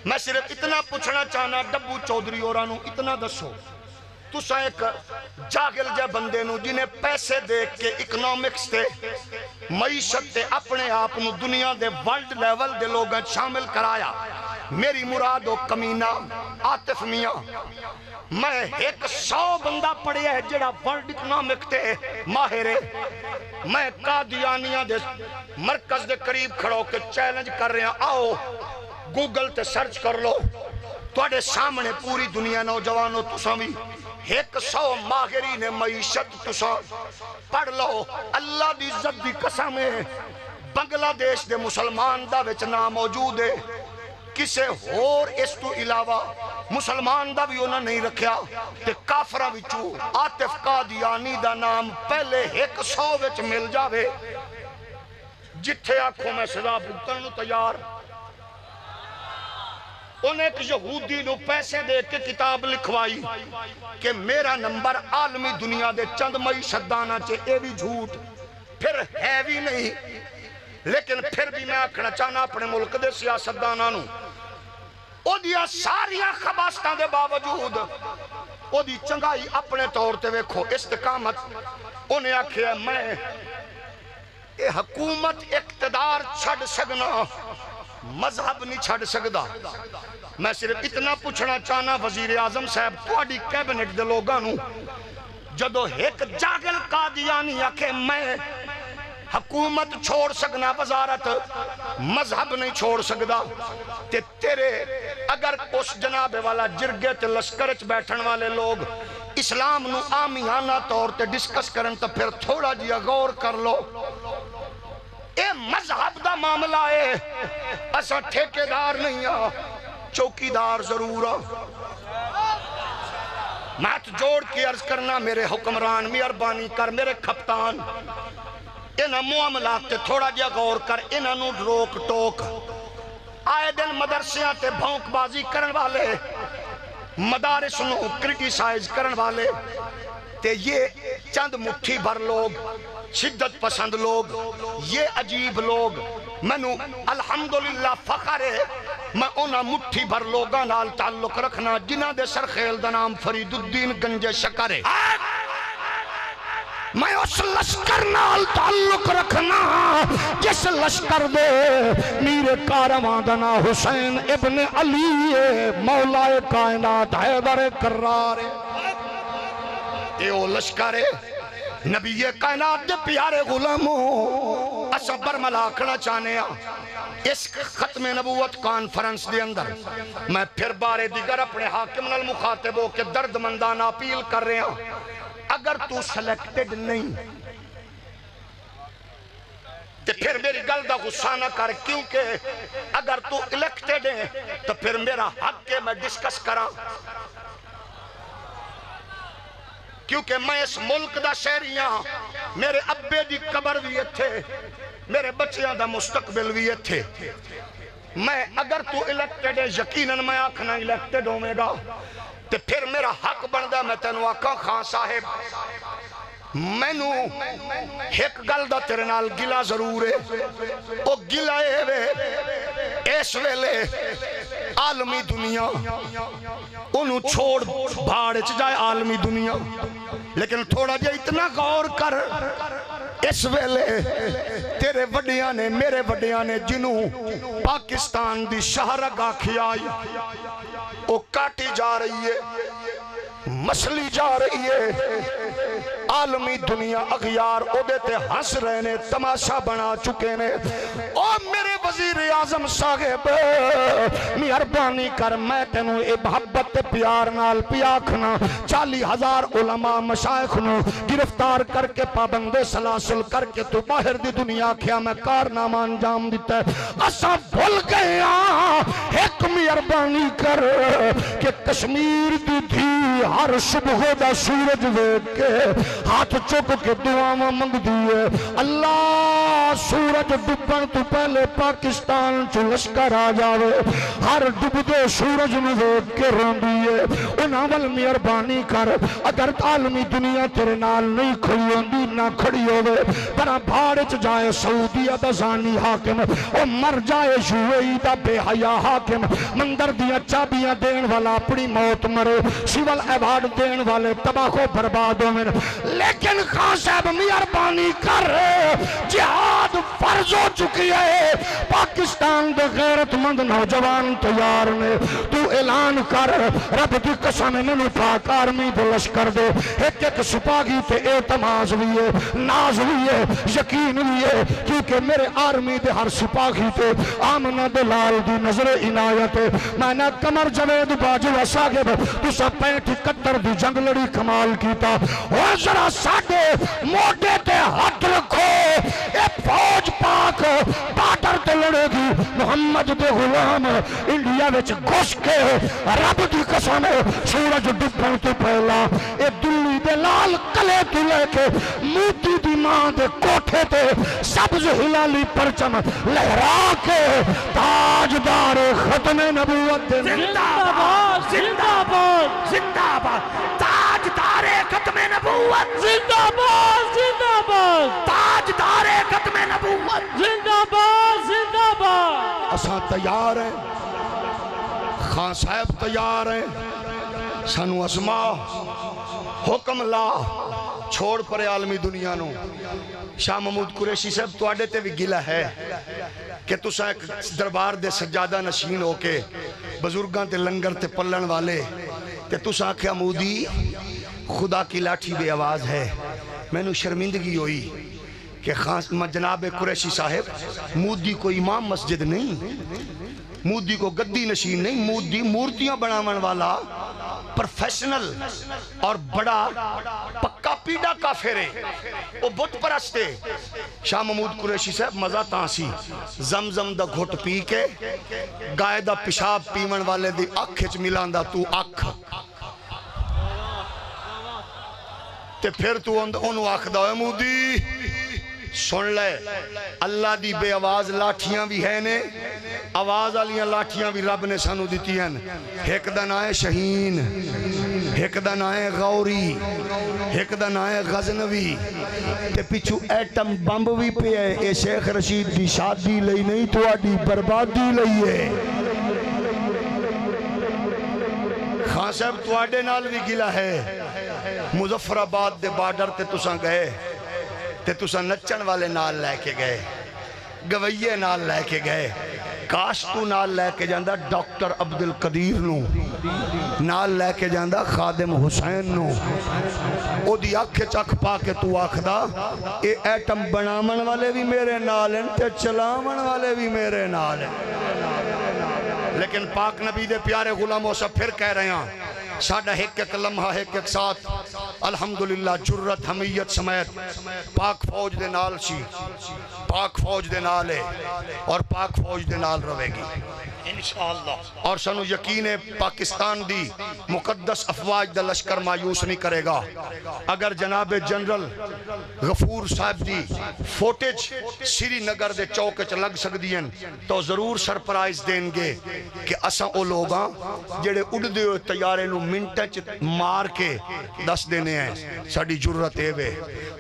میں صرف اتنا پوچھنا چاہنا ڈبو چودری اورانو اتنا دسو تسا ایک جاگل جا بندے نو جنہیں پیسے دیکھ کے اکنومکس تے معیشت تے اپنے آپ نو دنیا دے ورلڈ لیول دے لوگاں شامل کرایا میری مراد و کمینہ عاطف میاں میں 100 بندہ پڑھیا ہے جڑا ورلڈ اکنومک تے ماہر ہے میں قادیانیاں دے مرکز دے قریب کھڑو کے چیلنج کر رہے ہیں آؤ گوگل تے سرچ کر لو توڑے سامنے پوری دنیا نوجوانوں تساں بھی 100 ماہرین معیشت تساں پڑھ لو اللہ دی عزت دی قسم ہے بنگلہ دیش دے مسلمان دا وچ نام موجود ہے کسے اور اس تو علاوہ مسلمان دا بھی انہاں نہیں رکھیا تے کافرہ وچو عاطف قادیانی دا نام پہلے 100 وچ مل جاوے جتھے آنکھوں میں سزا بھگتن نو تیار انہیں ایک یہودی نو پیسے دے کے کتاب لکھوائی کہ میرا نمبر عالمی دنیا دے چند معیشتدانہ چے اے بھی جھوٹ پھر ہے بھی نہیں لیکن پھر بھی میں آکھنا چاہنا اپنے ملک دے سیاستدانہ نو او دیا ساریاں خباستان دے باوجود او دی چنگائی اپنے طور تے ویکھو استقامت انہیں آکھیا میں اے حکومت اقتدار چھڑ سکنا مذہب نہیں چھڑ سکدا میں صرف اتنا پوچھنا چاہنا وزیر اعظم صاحب تواڈی کیبنٹ دے لوگاں نو جدو ایک جاگل قادیانی آکھے میں حکومت چھوڑ سکنا وزارت مذہب نہیں چھوڑ سکدا تے تیرے اگر اس جناب والا جرگے تے لشکرچ بیٹھن والے لوگ اسلام نو آمیانہ طور تے ڈسکس کرن تو پھر تھوڑا جیا غور کر لو اے مذہب دا معاملہ ہے اسا ٹھیکیدار نہیں ہاں چوکیدار ضرور ہاں مات جوڑ کی عرض کرنا میرے حکمران مہربانی کر میرے کپتان انہاں معاملات تے تھوڑا جیا غور کر انہاں نو روک ٹوک آئے دن مدرسیاں تے بھونک بازی کرن والے مدارس نو کرٹیسائز کرن والے تے یہ چند مٹھی بھر لوگ شدت پسند لوگ یہ عجیب لوگ منو الحمدللہ فخر ہے میں انہاں مٹھی بھر لوگاں نال تعلق رکھنا جنہ دے سرخیل دا نام فرید الدین گنج شکر ہے میں اس لشکر نال تعلق رکھنا جس لشکر دے میر کارواں دا نام حسین ابن علی مولا کائنات حیدر کرار اے او لشکر ہے نبی کائنات دے پیارے غلاموں اسا برملا کھڑا چاہنے اس ختم نبوت کانفرنس دے اندر میں پھر بارے دیگر اپنے حاکم نال مخاطب ہو کے درد مندانہ اپیل کر رہے ہیں اگر تو سلیکٹڈ نہیں تو پھر میری گل دا غصہ نہ کر کیونکہ اگر تو الیکٹڈ ہے تو پھر میرا حق ہے میں ڈسکس کرا کیونکہ میں اس ملک دا شہریاں میرے ابے دی قبر بھی تھے میرے بچیاں دا مستقبل بھی تھے میں اگر تو الیکٹڈ ہے یقیناً میں آکھنا الیکٹڈ ہوں گا تو پھر میرا حق بندہ میں تینوں آکھا خان صاحب میں نو ایک گل دا تیرے نال گلا ضرور ہے او گلا ہے اس ویلے عالمی دنیا انہوں چھوڑ بھاڑ جائے عالمی دنیا لیکن تھوڑا جا اتنا غور کر اس ویلے تیرے وڈیاں نے میرے وڈیاں نے جنہوں پاکستان دی شہرگاہ کھیائی وہ کاٹی جا رہی ہے مسلی جا رہی ہے عالمی دنیا اغیار او دیتے ہنس رہے نے تماشا بنا چکے نے او میرے وزیر اعظم صاحب مہربانی کر میں تینوں اے محبت پیار نال پیاکھنا 40,000 علماء مشائخ نو گرفتار کر کے پابند سلاسل کر کے تو باہر دی دنیا کیا میں کارنامہ انجام دیتا ہے اسا بھول گیا ایک مہربانی کر کہ کشمیر دی تھی ہر صبح دا سورج دیکھ کے ہاتھ چک کے دعاواں منگ دیئے اللہ سورج ڈبن تو پہلے پاکستان چو لشکر آ جاوے ہر ڈب دے سورج میں دیکھ کے رون دیئے انہاں ول مہربانی کر اگر عالمی دنیا تیرے نال نہیں کھڑی ہوندی نہ کھڑی ہوئے برا بھاڑچ جائے سعودیہ دا زانی حاکم او مر جائے UAE دا بے حیا حاکم مندر دیا چابیاں دین والا اپنی موت مرے سیول ایوارڈ دین والے تباہ و برباد ہوئے لیکن خان صاحب مہربانی کر جہاد فرض ہو چکی ہے پاکستان دے غیرت مند نوجوان تیار نے تو اعلان کر رب دی قسم میں پاک آرمی دے لشکر دے ایک ایک سپاہی تے اعتماد بھی ہے ناز بھی ہے یقین بھی ہے کیونکہ میرے آرمی دے ہر سپاہی تے آمنہ دلال دی نظر عنایت ہے میں نے کمر جوید باجوہ صاحب تو سب 65 دی جنگ لڑی کمال کیتا اور ذرا ساڑھے موٹے تے ہاتھ رکھو اے فوج پاک بارڈر تے لڑے گی محمد دے غلام انڈیا وچ گھس کے رب دی قسم سورج ڈبن تو پہلا اے دلی دے لال کلے تو لے کے موتی دی ماں دے کوٹھے تے سبز ہلالی پرچم لہرا کے تاجدار ختم نبوت
زندہ باد زندہ باد زندہ باد تاجدار ختم نبوت زندہ باد زندہ باد تاجدار ختم نبوت زندہ باد زندہ باد
اساں تیار ہیں خان صاحب تیار ہیں سانو اسما حکم لا چھوڑ پرے عالمی دنیا نو شاہ محمود قریشی صاحب تو آڈے تے بھی گلہ ہے کہ تو سا ایک دربار دے سجادہ نشین ہو کے بزرگاں تے لنگر تے پلن والے تے تو سا کیا مودی خدا کی لاٹھی بے آواز ہے میں نو شرمندگی ہوئی کہ جناب قریشی صاحب مودی کو امام مسجد نہیں مودی کو گدی نشین نہیں مودی مورتیاں بناون والا پروفیشنل اور بڑا پکا پیڑا کافر ہے وہ بت پرستے شاہ محمود قریشی صاحب مزہ تانسی زمزم دا گھٹ پی کے گائے دا پیشاب پیمن والے دی اکھچ ملان دا تو اکھ تے پھر تو انہوں آکھ دا ہے مودی سن لے اللہ دی بے آواز لاٹھیاں بھی ہے نے آواز آلیاں لاٹھیاں بھی رب نے سانو دیتی ہیں ایک دن آئے شہین ایک دن آئے غوری ایک دن آئے غزنوی تے پیچھو ایٹم بمب بھی پہ ہے اے شیخ رشید دی شادی لئی نہیں تو آڈی بربادی لئی ہے خان صاحب تواڈے نال بھی گلا ہے مظفر آباد دے بارڈر تے تساں گئے تے تساں نچن والے نال لے کے گئے گویے نال لے کے گئے کاش تو نال لے کے جاندہ ڈاکٹر عبدالقدیر نو نال لے کے جاندہ خادم حسین نو او دی آنکھ چک پا کے تو آکھدا اے ایٹم بنامن والے بھی میرے نال ہیں تے چلامن والے بھی میرے نال ہیں لیکن پاک نبی دے پیارے غلاموں سے پھر کہہ رہے ہیں ساڑھا ایک ایک لمحہ ایک ایک ساتھ الحمدللہ جرت حمیت سمیت پاک فوج دے نال سی پاک فوج دے نال ہے اور پاک فوج دے نال روے گی
انشاءاللہ
اور سنو یقین ہے پاکستان دی مقدس افواج دا لشکر مایوس نہیں کرے گا اگر جناب جنرل غفور صاحب دی فوٹیج سری نگر دے چوکے چ لگ سکتی ہیں تو ضرور سرپرائز دیں گے کہ اساں او لوگاں جڑے اڑ دے ہوئے تیارے نو منٹیں چ مار کے دس دینے ہیں ساڑی جرت ہے وے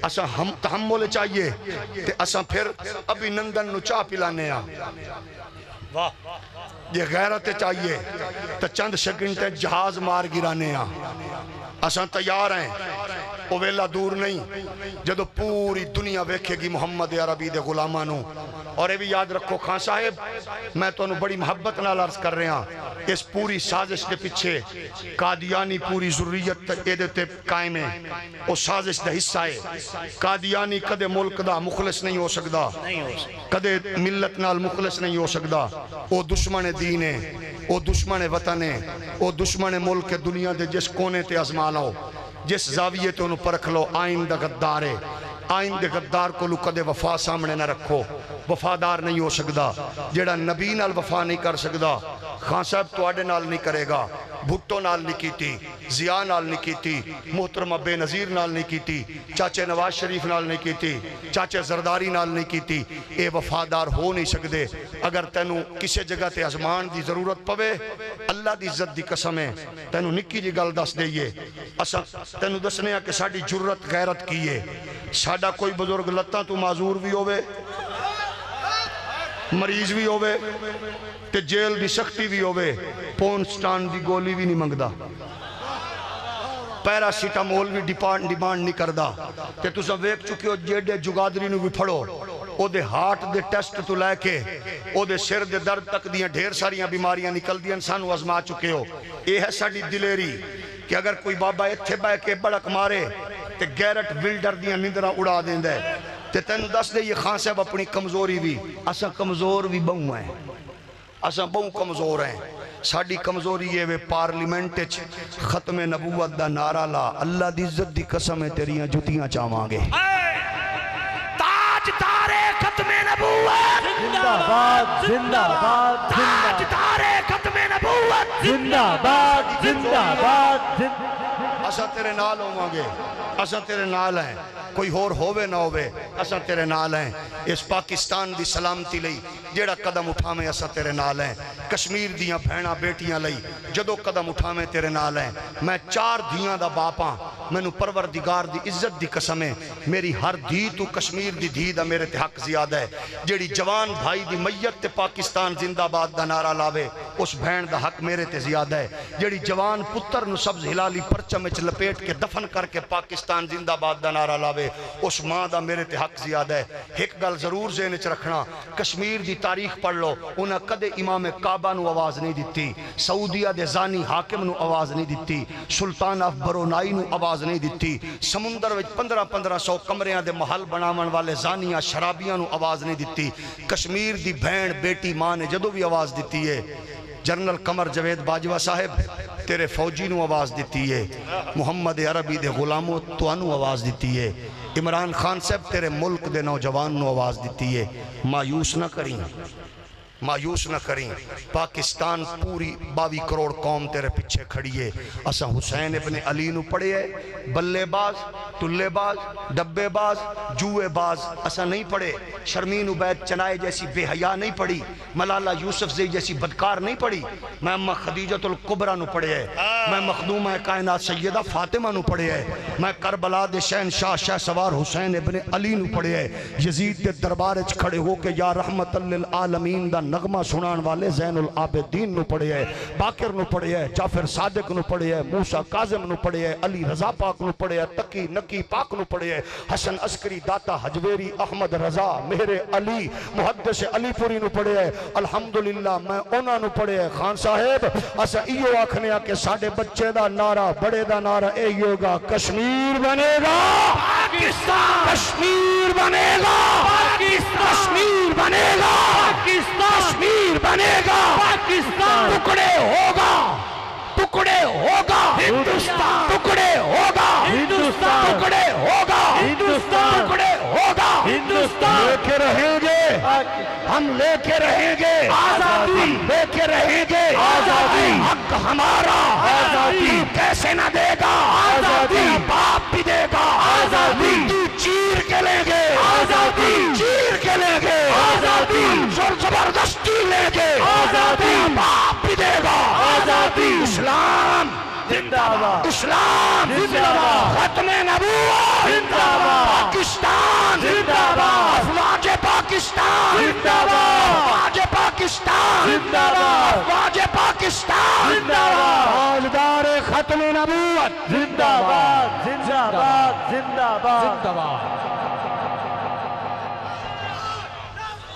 اساں ہم تحمل چاہیے تے اساں پھر ابھی نندن نو چاہ پلانے ہیں
واہ
یہ غیرت چاہیے تو چند سیکنڈ جہاز مار گرانے ہیں اساں تیار ہیں وہ ویلا دور نہیں جدو پوری دنیا ویکھے گی محمد عربی دے غلامانوں اور یہ بھی یاد رکھو خان صاحب میں تو انہوں بڑی محبت نال عرض کر رہے ہیں اس پوری سازش کے پیچھے قادیانی پوری ضروریت ایدتے قائم ہے وہ سازش دا حصہ ہے قادیانی کدے ملک دا مخلص نہیں ہو سکدا کدے ملت نال مخلص نہیں ہو سکدا وہ دشمن دین ہے وہ دشمن وطن ہے وہ دشمن ملک دنیا دے جس کونے تے ازما لو جس زاویے تے انہوں پرکھ لو آئین دا غدار ہے آئین دے غدار کو لو کدے وفا سامنے نہ رکھو وفادار نہیں ہو سکدا جیڑا نبی نال وفا نہیں کر سکدا خان صاحب تواڈے نال نہیں کرے گا بھٹو نال نہیں کیتی ضیاء نال نہیں کیتی محترمہ بے نظیر نال نہیں کیتی چاچے نواز شریف نال نہیں کیتی چاچے زرداری نال نہیں کیتی اے وفادار ہو نہیں سکدے اگر تینوں کسی جگہ تے ازمان دی ضرورت پوے اللہ دی عزت دی قسم ہے تینوں نکی جی گل دس دئیے اساں تینوں دسنے ہیں کہ ساڑی جرت غیرت کیے ساڑا کوئی بزرگ لتاں تو معذور بھی ہوئے مریض بھی ہوئے تے جیل دی سختی بھی ہوئے پون سٹان دی گولی بھی نہیں منگدا پیراسیٹامول بھی ڈیمانڈ نہیں کردا تے تساں ویکھ چکے ہو جیڑے جگادری نو بھی پھڑو او دے ہارٹ دے ٹیسٹ تو لے کے او دے سر دے درد تک دیاں ڈھیر ساریاں بیماریاں نکل دیاں سانو ازما چکے ہو یہ ہے ساڑی دلیری کہ اگر کوئی بابا اتھے بے کے بڑک مارے تے گیرٹ ولڈر دیاں نندرہ اڑا دیں دے تے تینوں دس دے یہ خان صاحب اپنی کمزوری بھی اساں کمزور بھی بہوں ہیں اساں بہوں کمزور ہیں ساڑی کمزوری یہ وے پارلیمنٹ ختم نبوت دا نعرہ لا اللہ دی عزت دی قسم ہے تیریاں جتیاں چاہواں گے
تاج تارے ختم نبوت
زندہ باد زندہ باد
تاج تارے ختم نبوت
زندہ باد زندہ باد
اساں تیرے نال ہوں گے اساں تیرے نال ہیں کوئی ہور ہووے نہ ہووے اساں تیرے نال ہیں اس پاکستان دی سلامتی لئی جیڑا قدم اٹھامیں اساں تیرے نال ہیں کشمیر دیاں بھیڑاں بیٹیاں لئی جدو قدم اٹھامیں تیرے نال ہیں میں 4 دھیاں دا باپاں مینوں پروردگار دی عزت دی قسم ہے میری ہر دھی تو کشمیر دی دھی دا میرے تے حق زیادہ ہے جیڑی جوان بھائی دی میت تے پاکستان زندہ باد دا نعرہ لاوے اس بھین دا حق میرے تے زیادہ ہے جیڑی جوان پتر نو سبز ہلالی پرچم وچ لپیٹ کے دفن کر کے پاکستان زندہ باد دا نعرہ لاوے اس ماں دا میرے تے حق زیادہ ہے ایک گل ضرور ذہن وچ رکھنا کشمیر دی تاریخ پڑھ لو انہاں کدے امام کعبہ نو آواز نہیں دتی سعودیہ دے زانی حاکم نو آواز نہیں دتی سلطان آف برونائی نو آواز نہیں دتی سمندر وچ 1500 کمریاں دے محل بناون والے زانیاں شرابیاں نو آواز نہیں دتی کشمیر دی بہن بیٹی ماں نے جدو بھی آواز دتی ہے جنرل قمر جوید باجوہ صاحب تیرے فوجی نو آواز دیتی ہے محمد عربی دے غلاموں تو انو آواز دیتی ہے عمران خان صاحب تیرے ملک دے نوجوان نو آواز دیتی ہے مایوس نہ کریں مایوس نہ کریں پاکستان پوری 22 کروڑ قوم تیرے پیچھے کھڑی ہے اساں حسین ابن علی نو پڑھے ہے بلے باز ٹلے باز ڈبے باز جوئے باز اساں نہیں پڑھے شرمین عبید چنائے جیسی بے حیا نہیں پڑھی ملالہ یوسف زئی جیسی بدکار نہیں پڑھی میں امہ خدیجۃ الکبریٰ نو پڑھے ہے میں مخدومہ کائنات سیدہ فاطمہ نو پڑھے ہے میں کربلا دے شہنشاہ شہ سوار حسین ابن علی نو پڑھے ہے یزید دے دربار وچ کھڑے ہو کے یا رحمت للعالمین دا نغمہ سنان والے زین العابدین نو پڑھے ہے، باقر نو پڑھے ہے، جعفر صادق نو پڑھے ہے، موسیٰ کاظم نو پڑھے ہے، علی رضا پاک نو پڑھے ہے، تقی نقی پاک نو پڑھے ہے، حسن عسکری داتا حجویری احمد رضا مہر علی محدث علی پوری نو پڑھے ہے، الحمدللہ میں اونا نو پڑھے ہے۔ خان صاحب اسا ایو آکھنیا کہ ساڑھے بچے دا نعرہ بڑے دا نعرہ اے یوگا کشمیر بنے گا پاکستان، کشمیر بنے گا پاکستان، کشمیر بنے گا پاکستان، کشمیر بنے گا پاکستان، ٹکڑے ہوگا ٹکڑے ہوگا ہندوستان، ٹکڑے ہوگا ہندوستان، ٹکڑے ہوگا ہندوستان، ٹکڑے ہوگا ہندوستان، لے کے رہیں گے ہم، لے کے رہیں گے آزادی، لے کے رہیں گے آزادی، حق ہمارا آزادی، کیسے نہ دے گا آزادی، باپ بھی دے گا آزادی، چیر کے لیں گے آزادی، چیر کے لیں گے آزادی، زور زبردستی لیں گے آزادی، باپ بھی دے گا آزادی، اسلام
زندہ باد،
اسلام
زندہ باد،
ختم نبوت
زندہ باد،
پاکستان
زندہ باد،
افواج پاکستان
زندہ باد،
افواج پاکستان
زندہ باد،
افواج پاکستان
زندہ باد،
تاجدار ختم نبوت
زندہ باد، زندہ باد، زندہ باد،